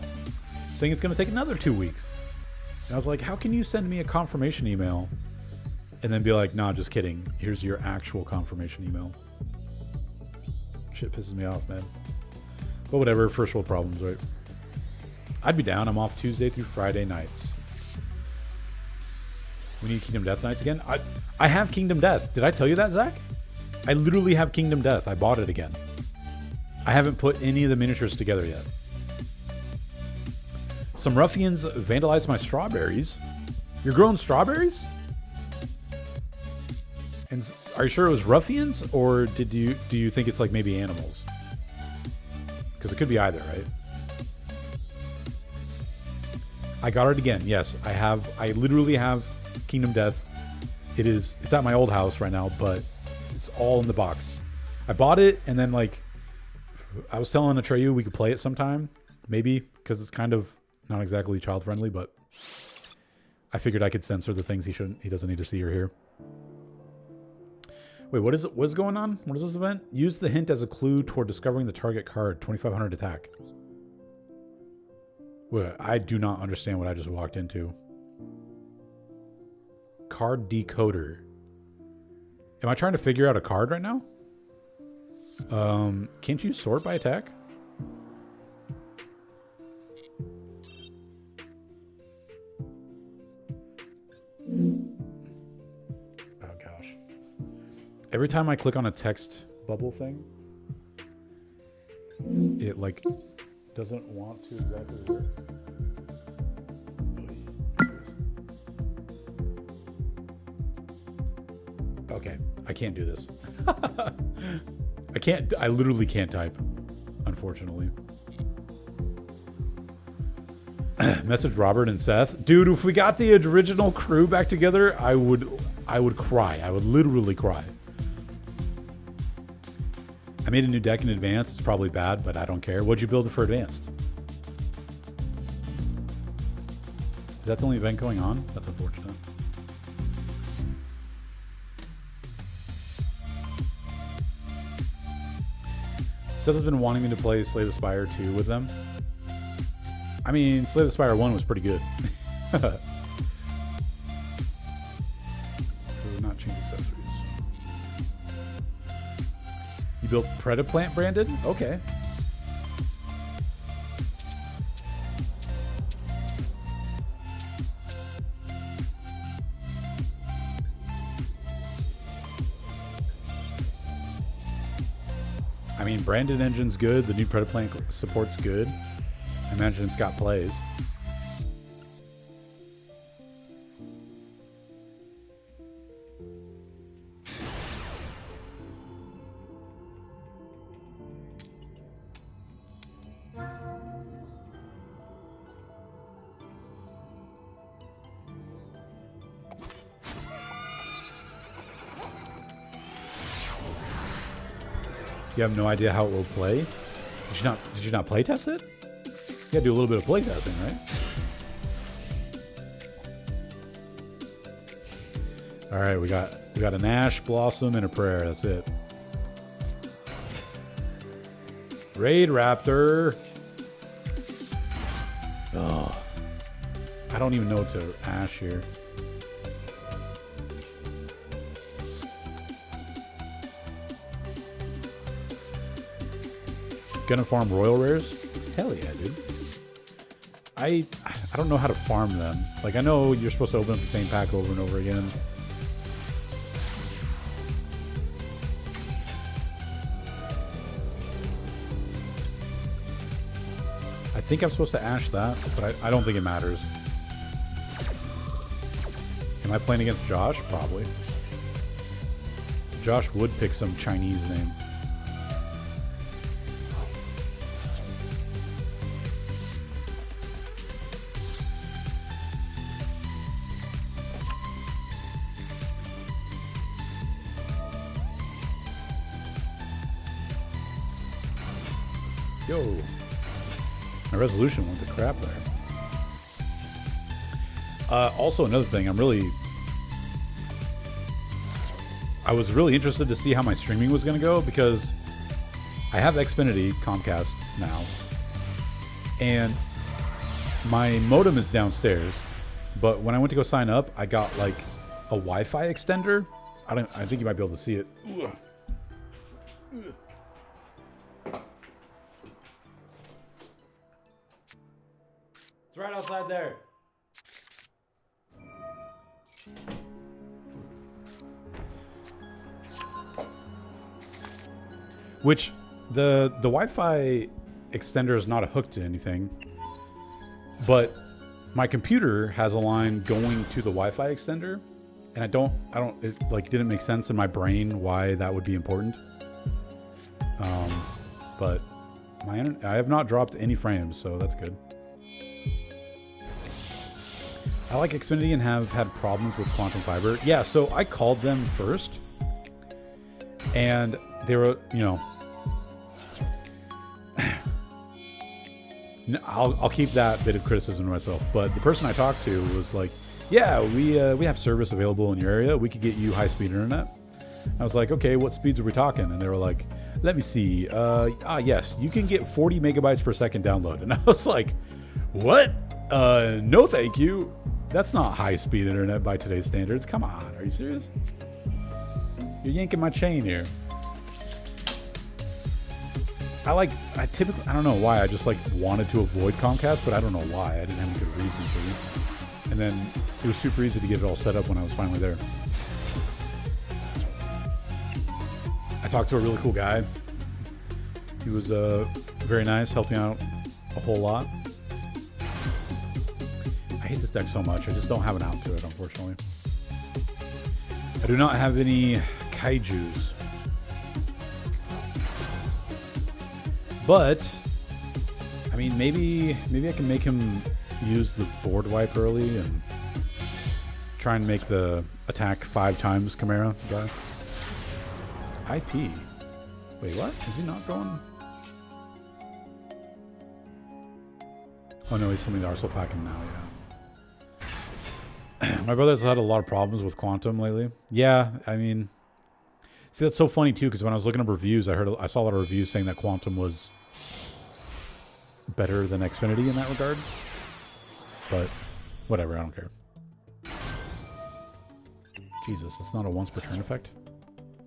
saying it's going to take another 2 weeks. And I was like, how can you send me a confirmation email and then be like, nah, just kidding. Here's your actual confirmation email. Shit pisses me off, man. But whatever, first world problems, right? I'd be down. I'm off Tuesday through Friday nights. We need Kingdom Death nights again? I have Kingdom Death. Did I tell you that, Zach? I literally have Kingdom Death. I bought it again. I haven't put any of the miniatures together yet. Some ruffians vandalized my strawberries. You're growing strawberries? And are you sure it was ruffians, or do you think it's like maybe animals? Because it could be either, right? I got it again. Yes, I literally have Kingdom Death. It's at my old house right now, but it's all in the box. I bought it, and then like I was telling Atreyu we could play it sometime, maybe, because it's kind of not exactly child friendly, but I figured I could censor the things he doesn't need to see or hear. Wait, what is it? What's going on? What is this event? Use the hint as a clue toward discovering the target card. 2,500 attack. Wait, I do not understand what I just walked into. Card decoder. Am I trying to figure out a card right now? Can't you sort by attack? Oh gosh. Every time I click on a text bubble thing, it like doesn't want to exactly work. Okay, I can't do this. I literally can't type, unfortunately. Message Robert and Seth. Dude, if we got the original crew back together, I would cry. I would literally cry. I made a new deck in Advanced. It's probably bad, but I don't care. What'd you build for Advanced? Is that the only event going on? That's unfortunate. Seth has been wanting me to play Slay the Spire 2 with them. I mean, Slay the Spire 1 was pretty good. We're not change accessories. You built Predaplant, Brandon? Okay. I mean, Brandon Engine's good. The new Predaplant support's good. I imagine it's got plays. You have no idea how it will play? Did you not play test it? You gotta do a little bit of play testing, right? Alright, we got an Ash, Blossom, and a Prayer. That's it. Raid Raptor. Oh. I don't even know what to Ash here. Gonna farm Royal Rares? Hell yeah, dude. I don't know how to farm them. Like, I know you're supposed to open up the same pack over and over again. I think I'm supposed to Ash that, but I don't think it matters. Am I playing against Josh? Probably. Josh would pick some Chinese name. Yo, my resolution went to crap there. Also, another thing, I was really interested to see how my streaming was going to go, because I have Xfinity Comcast now, and my modem is downstairs, but when I went to go sign up, I got like a Wi-Fi extender. I think you might be able to see it. It's right outside there. Which the Wi-Fi extender is not hooked to anything, but my computer has a line going to the Wi-Fi extender, and it like didn't make sense in my brain why that would be important. But I have not dropped any frames, so that's good. I like Xfinity and have had problems with Quantum Fiber. Yeah, so I called them first, and they were, you know, I'll keep that bit of criticism to myself. But the person I talked to was like, "Yeah, we have service available in your area. We could get you high-speed internet." I was like, "Okay, what speeds are we talking?" And they were like, "Let me see. Yes, you can get 40 megabytes per second download." And I was like, "What? No, thank you. That's not high-speed internet by today's standards. Come on, are you serious? You're yanking my chain here." I don't know why. I just like wanted to avoid Comcast, but I don't know why. I didn't have any good reason to. And then it was super easy to get it all set up when I was finally there. I talked to a really cool guy. He was very nice, helped me out a whole lot. I hate this deck so much. I just don't have an out to it, unfortunately. I do not have any kaijus. But, I mean, maybe I can make him use the board wipe early and try and make the attack 5 times Chimera guy. IP. Wait, what? Is he not going? Oh no, he's summoning the Arsenal Falcon now, yeah. My brother's had a lot of problems with Quantum lately. Yeah, I mean... See, that's so funny too, because when I was looking up reviews, I saw a lot of reviews saying that Quantum was better than Xfinity in that regard. But whatever, I don't care. Jesus, it's not a once per turn effect?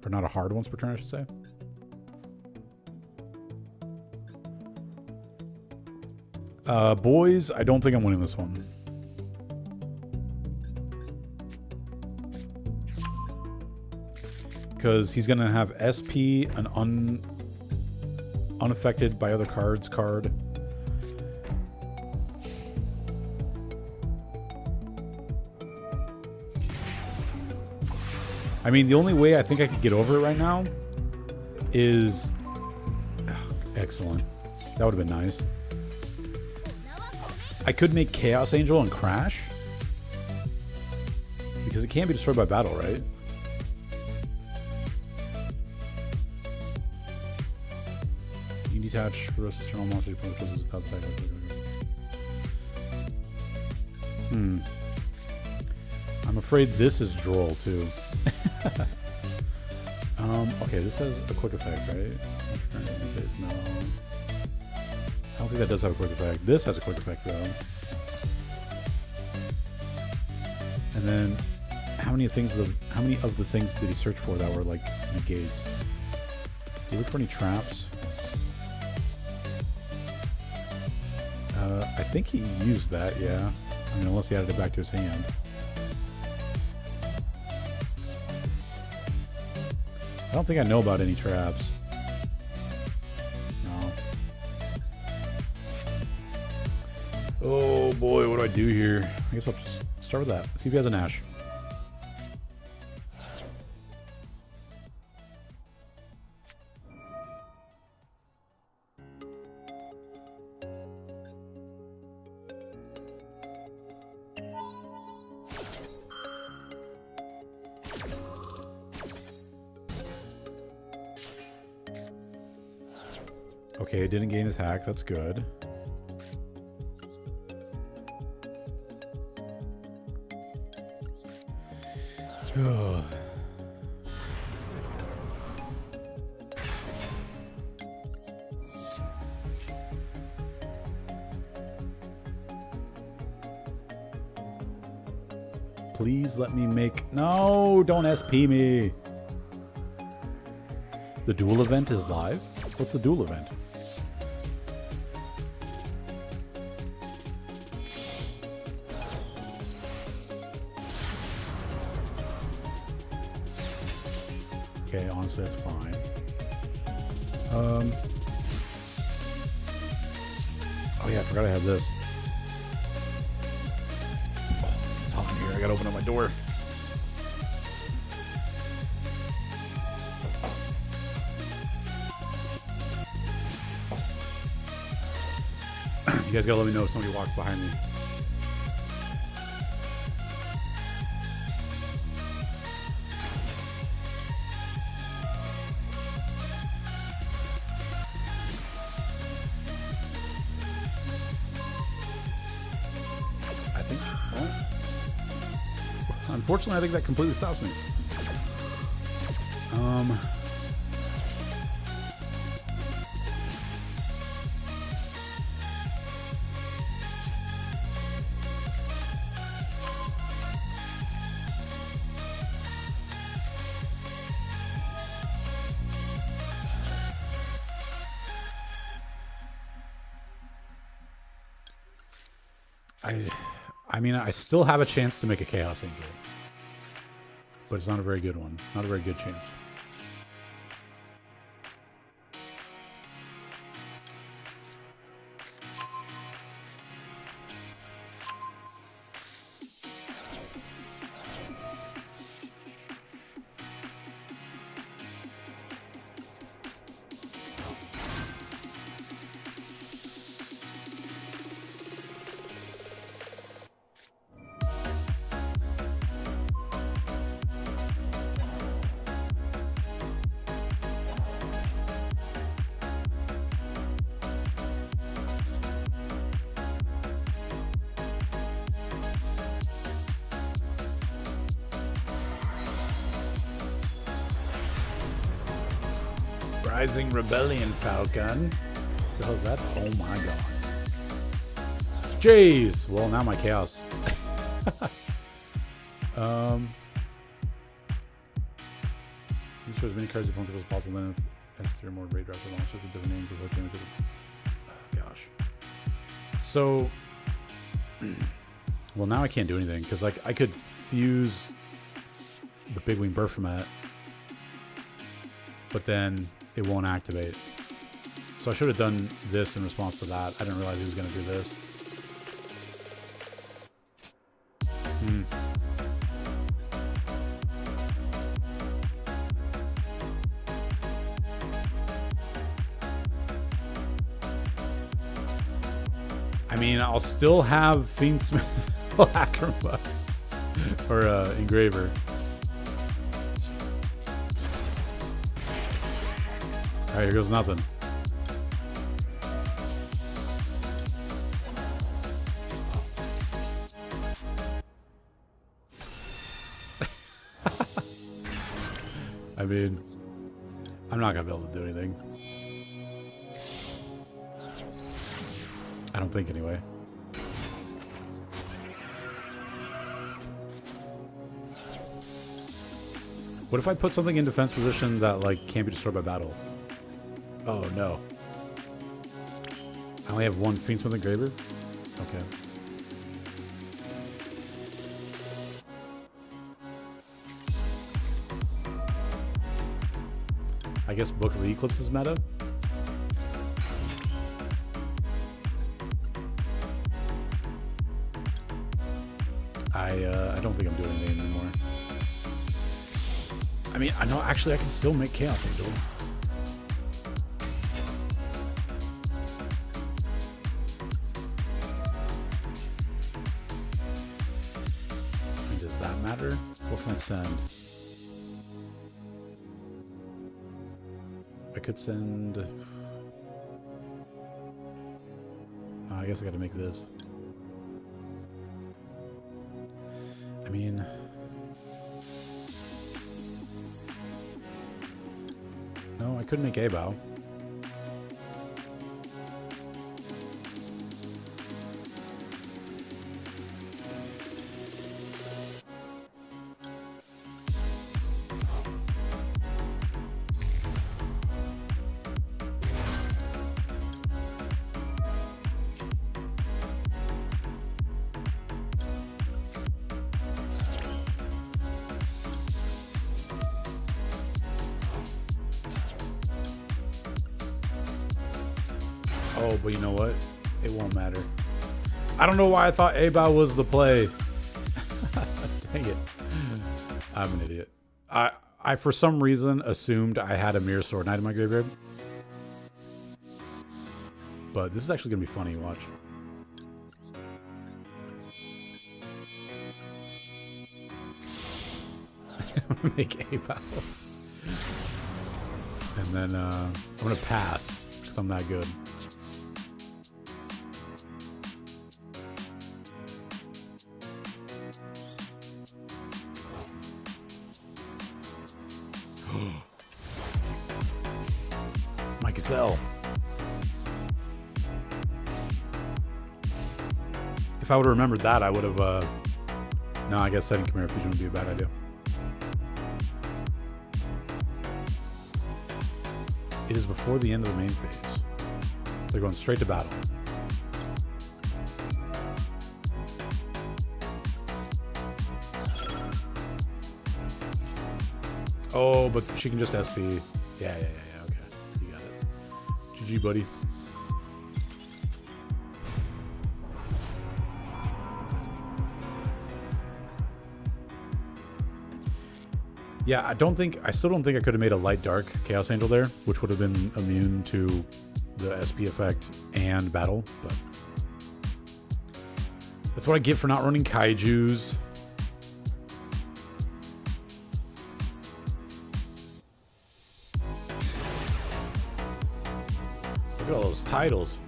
Or not a hard once per turn, I should say. Boys, I don't think I'm winning this one. Because he's going to have SP, an unaffected by other cards card. I mean, the only way I think I could get over it right now is... Oh, excellent. That would have been nice. I could make Chaos Angel and Crash. Because it can't be destroyed by battle, right? You can detach for the rest of the turn all monsters from the closest 1,000 attack. I'm afraid this is Droll too. Okay, this has a quick effect, right? No. I don't think that does have a quick effect. This has a quick effect though. And then how many of the things did he search for that were like negates? Did he look for any traps? I think he used that, yeah. I mean, unless he added it back to his hand. I don't think I know about any traps. No. Oh boy, what do I do here? I guess I'll just start with that. See if he has an Ash. Okay, it didn't gain attack. That's good. Please let me make... No, don't SP me. The duel event is live? What's the duel event? Okay, honestly, that's fine. Oh yeah, I forgot I had this. Oh, it's hot in here. I gotta open up my door. You guys gotta let me know if somebody walks behind me. unfortunately, I think that completely stops me. I mean, I still have a chance to make a Chaos Angel, but it's not a very good one. Not a very good chance. Rising Rebellion Falcon. What the hell's that? Oh my god. Jeez. Well, now my chaos. Use as many cards as opponent as possible. Then if S3 or more raid raptor launchers with different names of what damage. Oh gosh. So, well, now I can't do anything because like I could fuse the Big Wing Berfomet, but then it won't activate. So I should have done this in response to that. I didn't realize he was going to do this. I mean, I'll still have Fiendsmith Lacrimba or Engraver. Alright, here goes nothing. I mean, I'm not gonna be able to do anything. I don't think anyway. What if I put something in defense position that like can't be destroyed by battle? Oh no. I only have one Fiendsmith Engraver? Okay. I guess Book of the Eclipse is meta? I don't think I'm doing anything anymore. I mean, I know actually I can still make Chaos Angel. I mean, does that matter? What can I send? I could send... I guess I gotta make this. I mean... No, I couldn't make A-Bow. Oh, but you know what? It won't matter. I don't know why I thought A-Bow was the play. Dang it. I'm an idiot. I for some reason assumed I had a Mirror Sword Knight in my graveyard. But this is actually going to be funny to watch. I'm going to make A-Bow. And then I'm going to pass because I'm not good. If I would have remembered that, I would have... no, I guess setting Chimera Fusion would be a bad idea. It is before the end of the main phase. They're going straight to battle. Oh, but she can just SP. Yeah. Okay. You got it. GG, buddy. Yeah, I still don't think I could have made a light dark Chaos Angel there, which would have been immune to the SP effect and battle, but that's what I get for not running kaijus. Look at all those titles.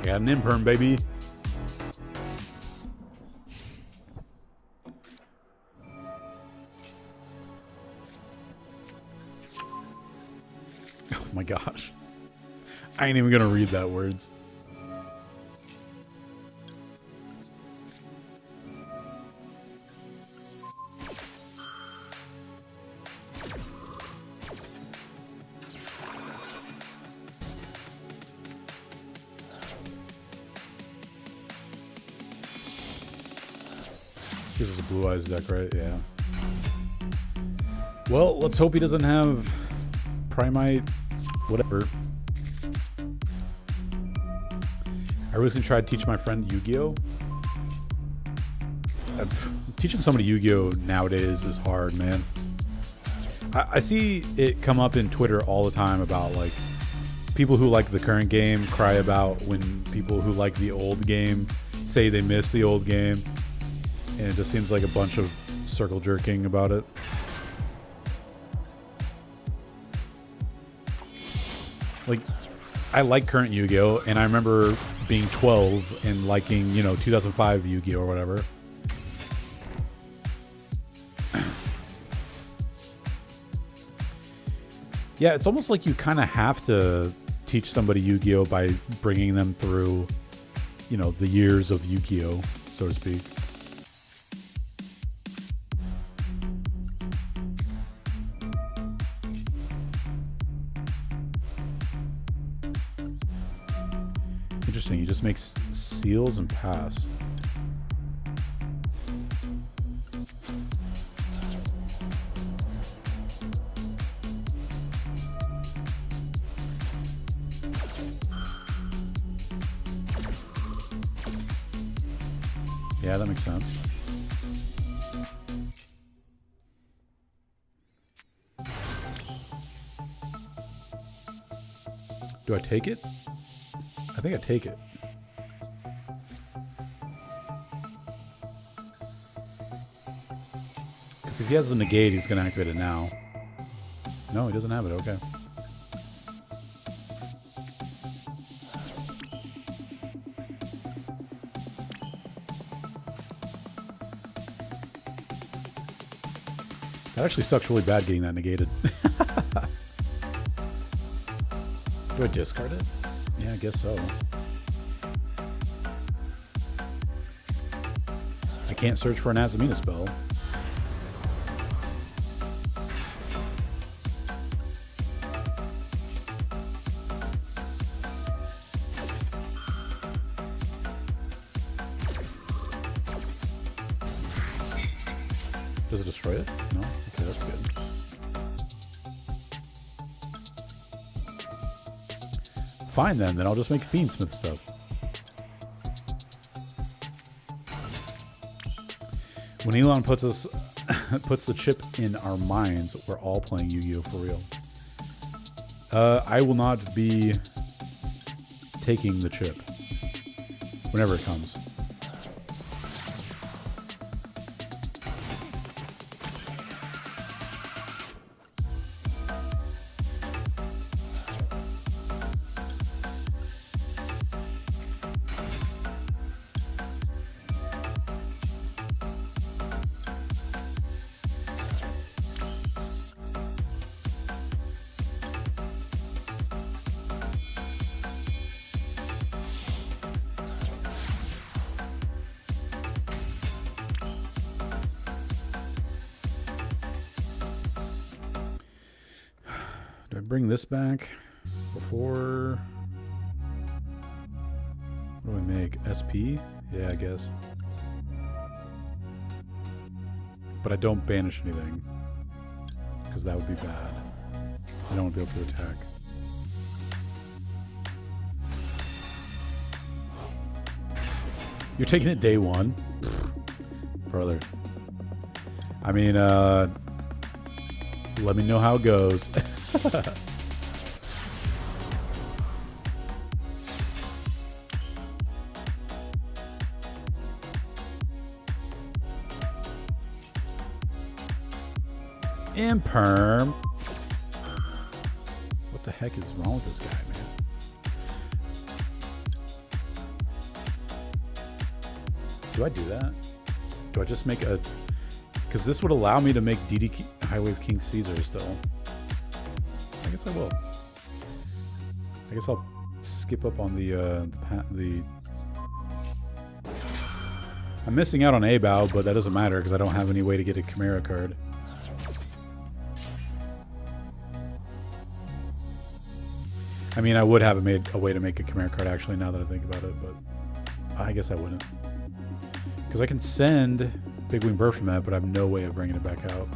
Got an imperm, baby. Oh my gosh. I ain't even gonna read that words. This is a Blue Eyes deck, right? Yeah. Well, let's hope he doesn't have Primite, whatever. I recently tried to teach my friend Yu-Gi-Oh! Teaching somebody Yu-Gi-Oh! Nowadays is hard, man. I see it come up in Twitter all the time about, like, people who like the current game cry about when people who like the old game say they miss the old game. And it just seems like a bunch of circle jerking about it. Like, I like current Yu-Gi-Oh! And I remember being 12 and liking, 2005 Yu-Gi-Oh! Or whatever. Yeah, it's almost like you kind of have to teach somebody Yu-Gi-Oh! By bringing them through, the years of Yu-Gi-Oh!, so to speak. Interesting, he just makes seals and pass. Yeah, that makes sense. Do I take it? I think I take it. Because if he has the negate, he's going to activate it now. No, he doesn't have it. Okay. That actually sucks really bad getting that negated. Do I discard it? Yeah, I guess so. I can't search for an Azamina spell. Does it destroy it? No? Okay, that's good. Fine then I'll just make Fiendsmith stuff. When Elon puts the chip in our minds, we're all playing Yu-Gi-Oh! For real. I will not be taking the chip whenever it comes. I bring this back before... What do I make? SP? Yeah, I guess. But I don't banish anything. Because that would be bad. I don't want to be able to attack. You're taking it day one? Brother. I mean, let me know how it goes. Imperm. What the heck is wrong with this guy, man? Do I do that? Do I just make a... Because this would allow me to make DD High Wave King Caesar still. I guess I will. I guess I'll skip up on the... I'm missing out on A-Bow, but that doesn't matter because I don't have any way to get a Chimera card. I mean, I would have a way to make a Chimera card actually now that I think about it, but I guess I wouldn't. Because I can send Big Wing Bird from that, but I have no way of bringing it back out.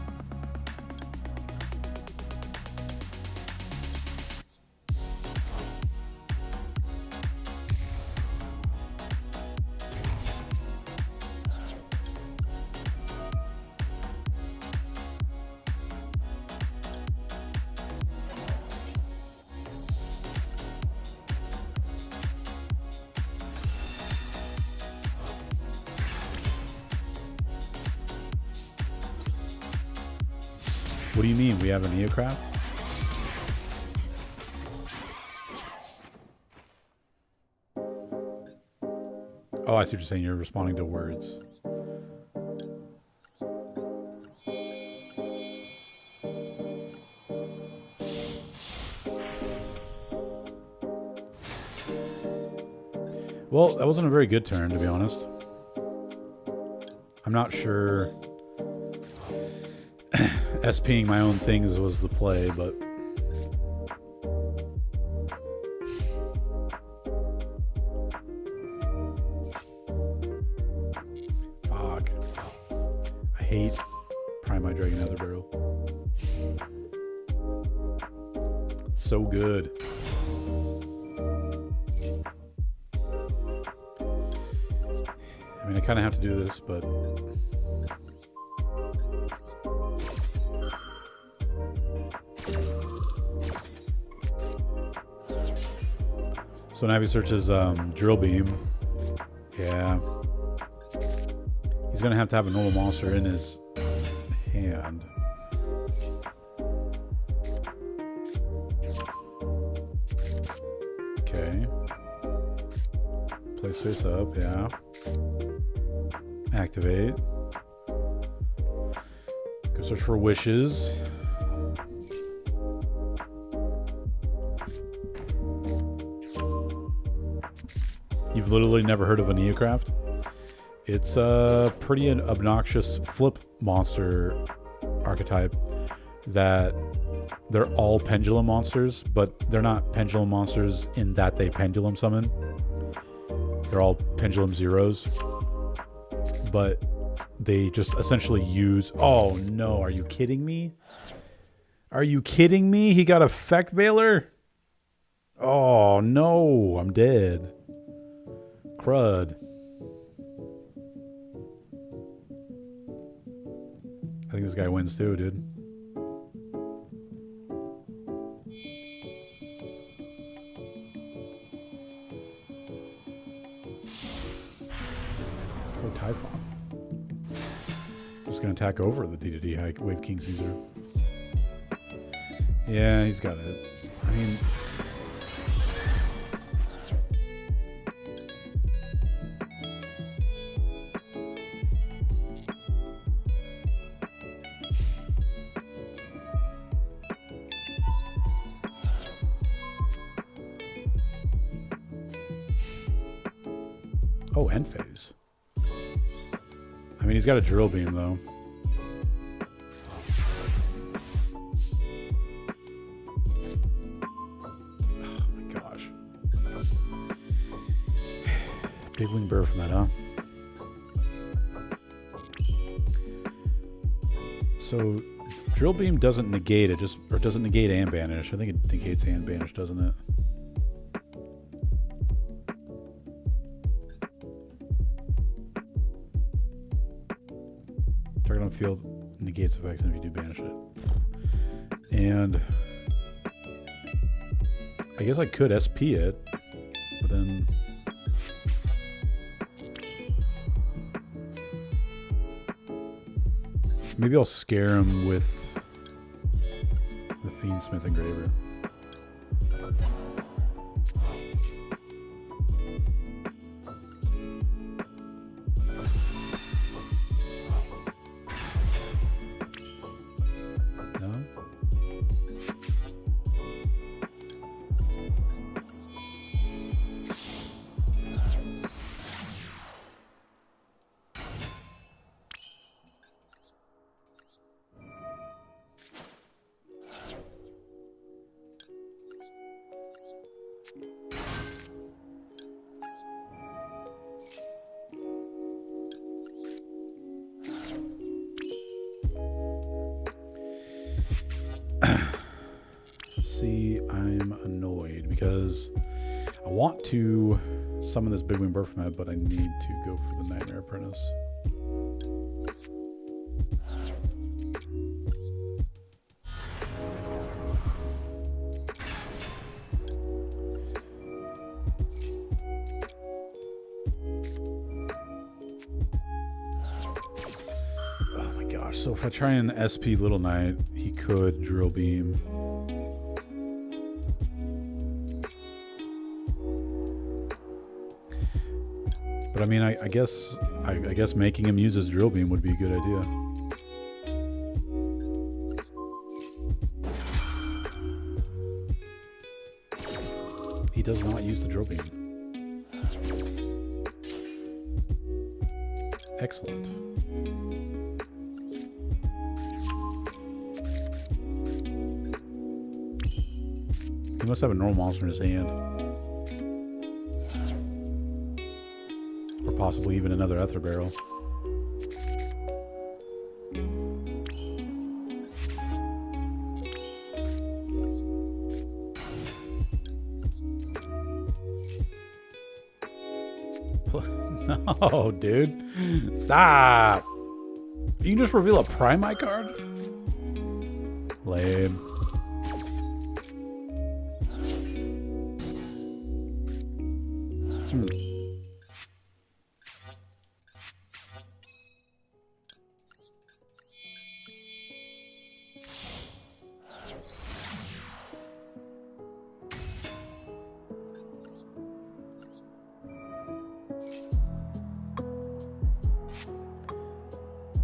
What do you mean? We have an Eocraft? Oh, I see what you're saying. You're responding to words. Well, that wasn't a very good turn, to be honest. I'm not sure... SPing my own things was the play, but fuck. I hate Prime My Dragon Nether Barrel. It's so good. I mean, I kind of have to do this, but so now he searches Drill Beam. Yeah. He's going to have a normal monster in his hand. Okay. Place face up, yeah. Activate. Go search for wishes. You've literally never heard of an Eocraft? It's a pretty obnoxious flip monster archetype that they're all pendulum monsters, but they're not pendulum monsters in that they pendulum summon. They're all pendulum zeros, but they just essentially use... Oh no, are you kidding me? Are you kidding me? He got Effect Veiler? Oh no, I'm dead. Crud. I think this guy wins too, dude. Oh, Typhon. Just gonna attack over the D2D High Wave King Caesar. Yeah, he's got it. I mean... Oh, end phase. I mean, he's got a Drill Beam, though. Big Wing Baphomet, huh? So Drill Beam doesn't negate it, or doesn't negate and banish. I think it negates and banish, doesn't it? Target on field negates effects if you do banish it. And I guess I could SP it, but then maybe I'll scare him with the Fiendsmith Engraver. No? See, I'm annoyed because I want to summon this Big Wing Baphomet, but I need to go for the Nightmare Apprentice. Oh my gosh, so if I try and SP Little Knight, he could Drill Beam. But I mean, I guess making him use his Drill Beam would be a good idea. He does not use the Drill Beam. Excellent. He must have a normal monster in his hand. Or possibly even another Ether Barrel. No, dude. Stop. You can just reveal a Primite card? Lame.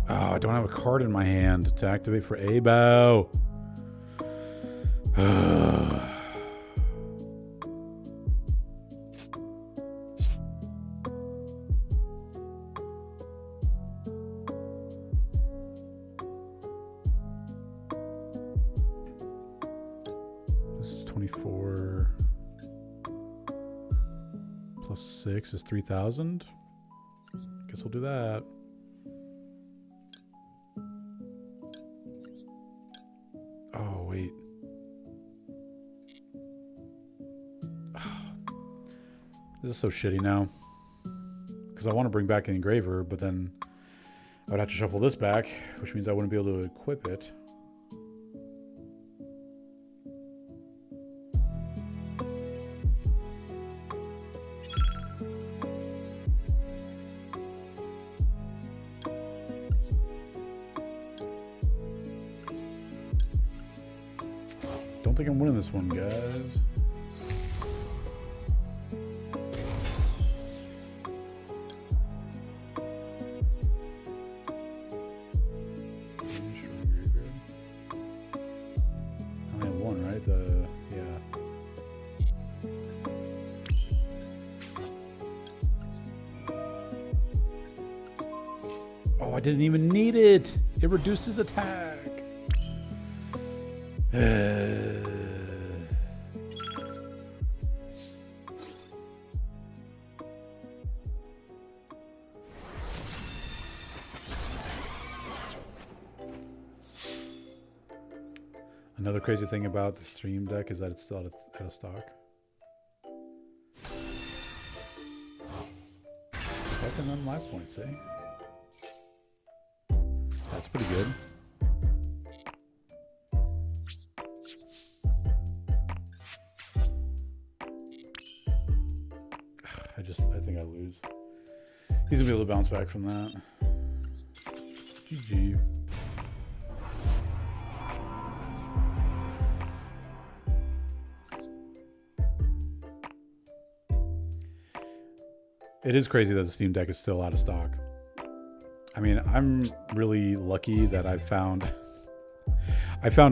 Oh, I don't have a card in my hand to activate for Abo. This is 24 plus 6 is 3,000. Guess we'll do that. Oh, wait. This is so shitty now. Because I want to bring back the Engraver, but then I would have to shuffle this back, which means I wouldn't be able to equip it. Don't think I'm winning this one, guys. I only have one, right? Yeah. Oh, I didn't even need it. It reduced his attack. Another crazy thing about the Stream Deck is that it's still out of stock. Fucking on my points, eh? That's pretty good. I think I lose. He's gonna be able to bounce back from that. GG. It is crazy that the Steam Deck is still out of stock. I mean, I'm really lucky that I found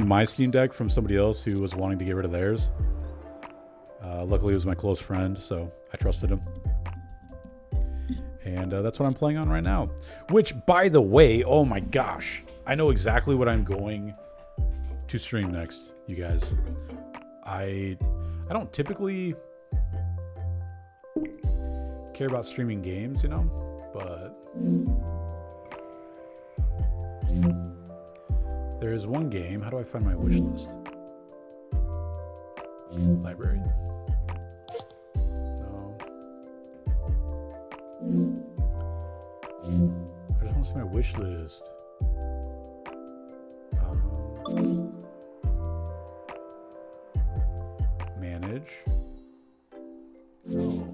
my Steam Deck from somebody else who was wanting to get rid of theirs. Luckily, it was my close friend, so I trusted him. And that's what I'm playing on right now. Which, by the way, oh my gosh, I know exactly what I'm going to stream next, you guys. I don't typically care about streaming games, you know, but there is one game. How do I find my wish list? Library. No. I just want to see my wish list. Manage. No.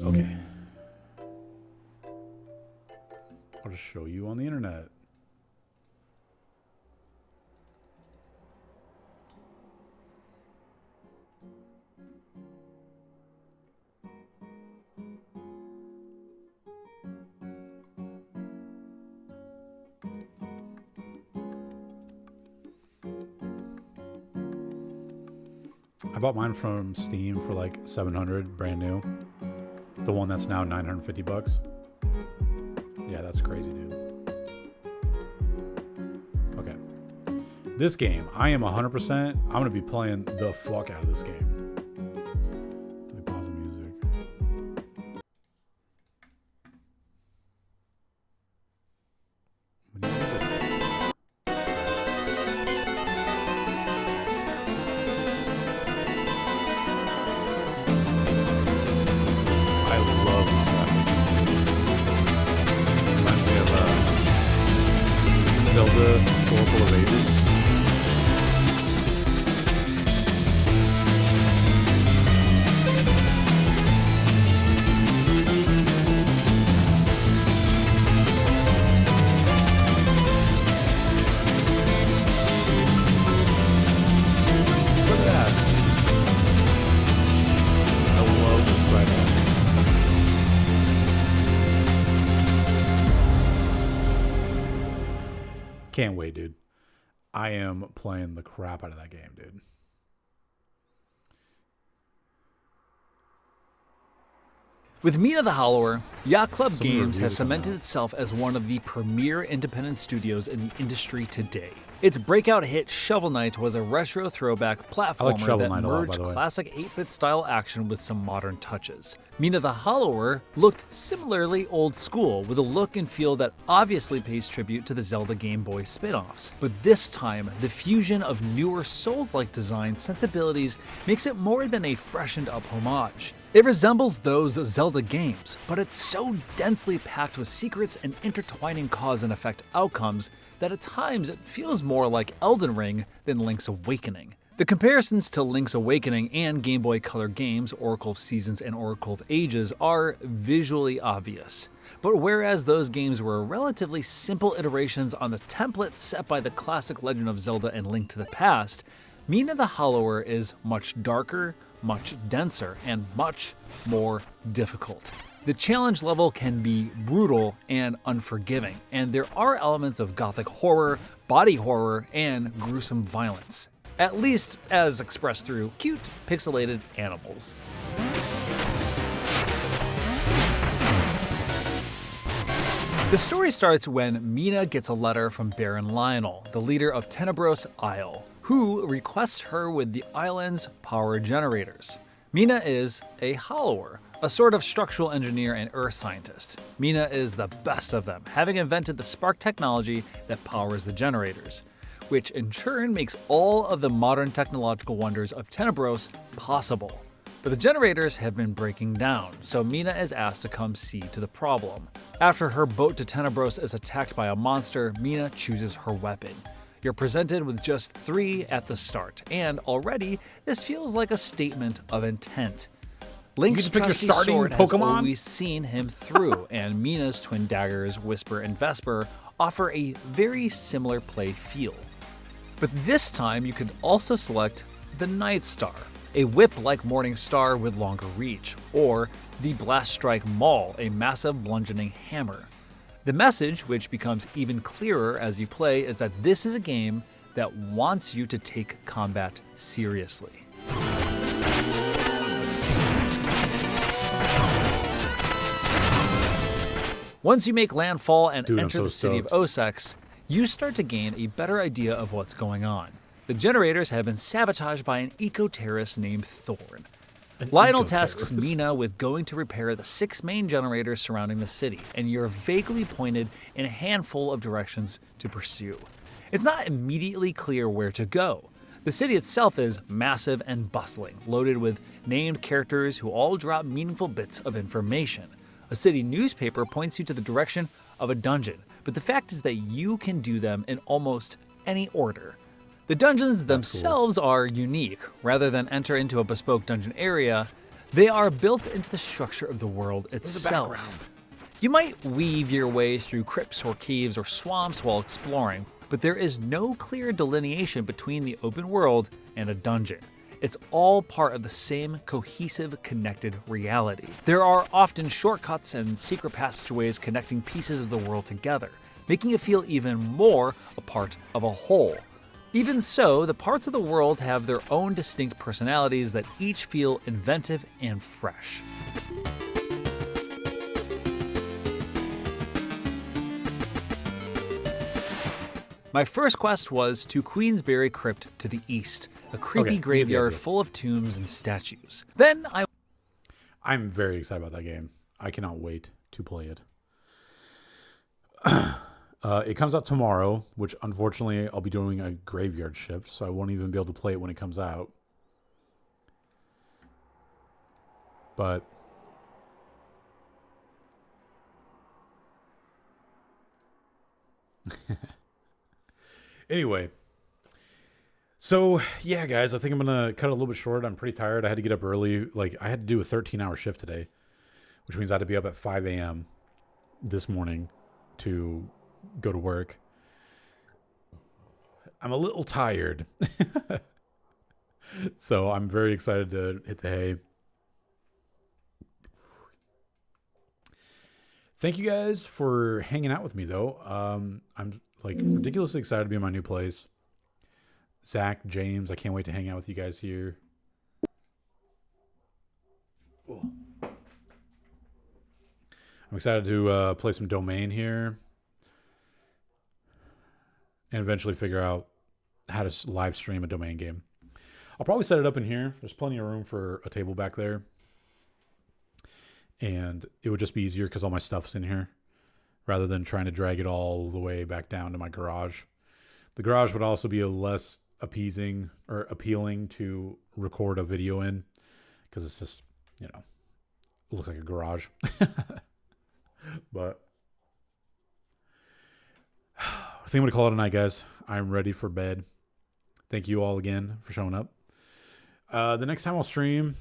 Okay. I'll just show you on the internet. I bought mine from Steam for like $700, brand new. The one that's now $950. Yeah, that's crazy, dude. Okay. This game, I am 100%. I'm going to be playing the fuck out of this game. Let me pause the music. Zelda Oracle of Ages. Look at that. I love this right now. Can't wait, dude. I am playing the crap out of that game, dude. With Mina the Hollower, Yacht Club Games has cemented itself as one of the premier independent studios in the industry today. Its breakout hit Shovel Knight was a retro throwback platformer that merged classic 8-bit style action with some modern touches. Mina the Hollower looked similarly old school, with a look and feel that obviously pays tribute to the Zelda Game Boy spin-offs. But this time, the fusion of newer Souls-like design sensibilities makes it more than a freshened up homage. It resembles those Zelda games, but it's so densely packed with secrets and intertwining cause and effect outcomes that at times it feels more like Elden Ring than Link's Awakening. The comparisons to Link's Awakening and Game Boy Color games, Oracle of Seasons and Oracle of Ages, are visually obvious. But whereas those games were relatively simple iterations on the template set by the classic Legend of Zelda and Link to the Past, Mina the Hollower is much darker, much denser, and much more difficult. The challenge level can be brutal and unforgiving, and there are elements of gothic horror, body horror, and gruesome violence, at least as expressed through cute, pixelated animals. The story starts when Mina gets a letter from Baron Lionel, the leader of Tenebros Isle, who requests her with the island's power generators. Mina is a Hollower, a sort of structural engineer and earth scientist. Mina is the best of them, having invented the spark technology that powers the generators, which in turn makes all of the modern technological wonders of Tenebros possible. But the generators have been breaking down, so Mina is asked to come see to the problem. After her boat to Tenebros is attacked by a monster, Mina chooses her weapon. You're presented with just 3 at the start, and already this feels like a statement of intent. Link's trusty sword has always seen him through, and Mina's twin daggers, Whisper and Vesper, offer a very similar play feel. But this time you can also select the Night Star, a whip-like morning star with longer reach, or the Blast Strike Maul, a massive bludgeoning hammer. The message, which becomes even clearer as you play, is that this is a game that wants you to take combat seriously. Once you make landfall and enter the city of Osex, you start to gain a better idea of what's going on. The generators have been sabotaged by an eco-terrorist named Thorn. Lionel tasks Mina with going to repair the 6 main generators surrounding the city, and you're vaguely pointed in a handful of directions to pursue. It's not immediately clear where to go. The city itself is massive and bustling, loaded with named characters who all drop meaningful bits of information. A city newspaper points you to the direction of a dungeon, but the fact is that you can do them in almost any order. The dungeons themselves are unique. Rather than enter into a bespoke dungeon area, they are built into the structure of the world itself. You might weave your way through crypts or caves or swamps while exploring, but there is no clear delineation between the open world and a dungeon. It's all part of the same cohesive, connected reality. There are often shortcuts and secret passageways connecting pieces of the world together, making it feel even more a part of a whole. Even so, the parts of the world have their own distinct personalities that each feel inventive and fresh. My first quest was to Queensberry Crypt to the east, a creepy graveyard full of tombs and statues. Then I'm very excited about that game. I cannot wait to play it. It comes out tomorrow, which unfortunately I'll be doing a graveyard shift, so I won't even be able to play it when it comes out. But anyway, so yeah, guys, I think I'm gonna cut it a little bit short. I'm pretty tired. I had to get up early. Like, I had to do a 13-hour shift today, which means I had to be up at 5 a.m. this morning to go to work. I'm a little tired. So I'm very excited to hit the hay. Thank you guys for hanging out with me, though. I'm like ridiculously excited to be in my new place. Zach, James, I can't wait to hang out with you guys here. Ooh. I'm excited to play some Domain here and eventually figure out how to live stream a Domain game. I'll probably set it up in here. There's plenty of room for a table back there. And it would just be easier because all my stuff's in here rather than trying to drag it all the way back down to my garage. The garage would also be a less appeasing or appealing to record a video in because it's just, you know, it looks like a garage. But I think I'm going to call it a night, guys. I'm ready for bed. Thank you all again for showing up. The next time I'll stream,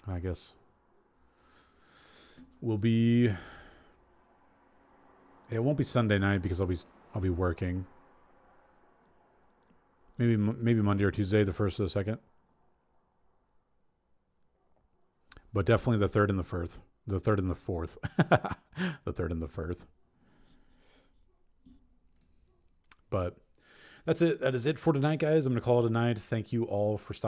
I guess will be. It won't be Sunday night because I'll be working. Maybe Monday or Tuesday, the 1st or the 2nd. But definitely the 3rd and the 4th. The 3rd and the 4th. The 3rd and the 4th. But that's it. That is it for tonight, guys. I'm going to call it a night. Thank you all for stopping.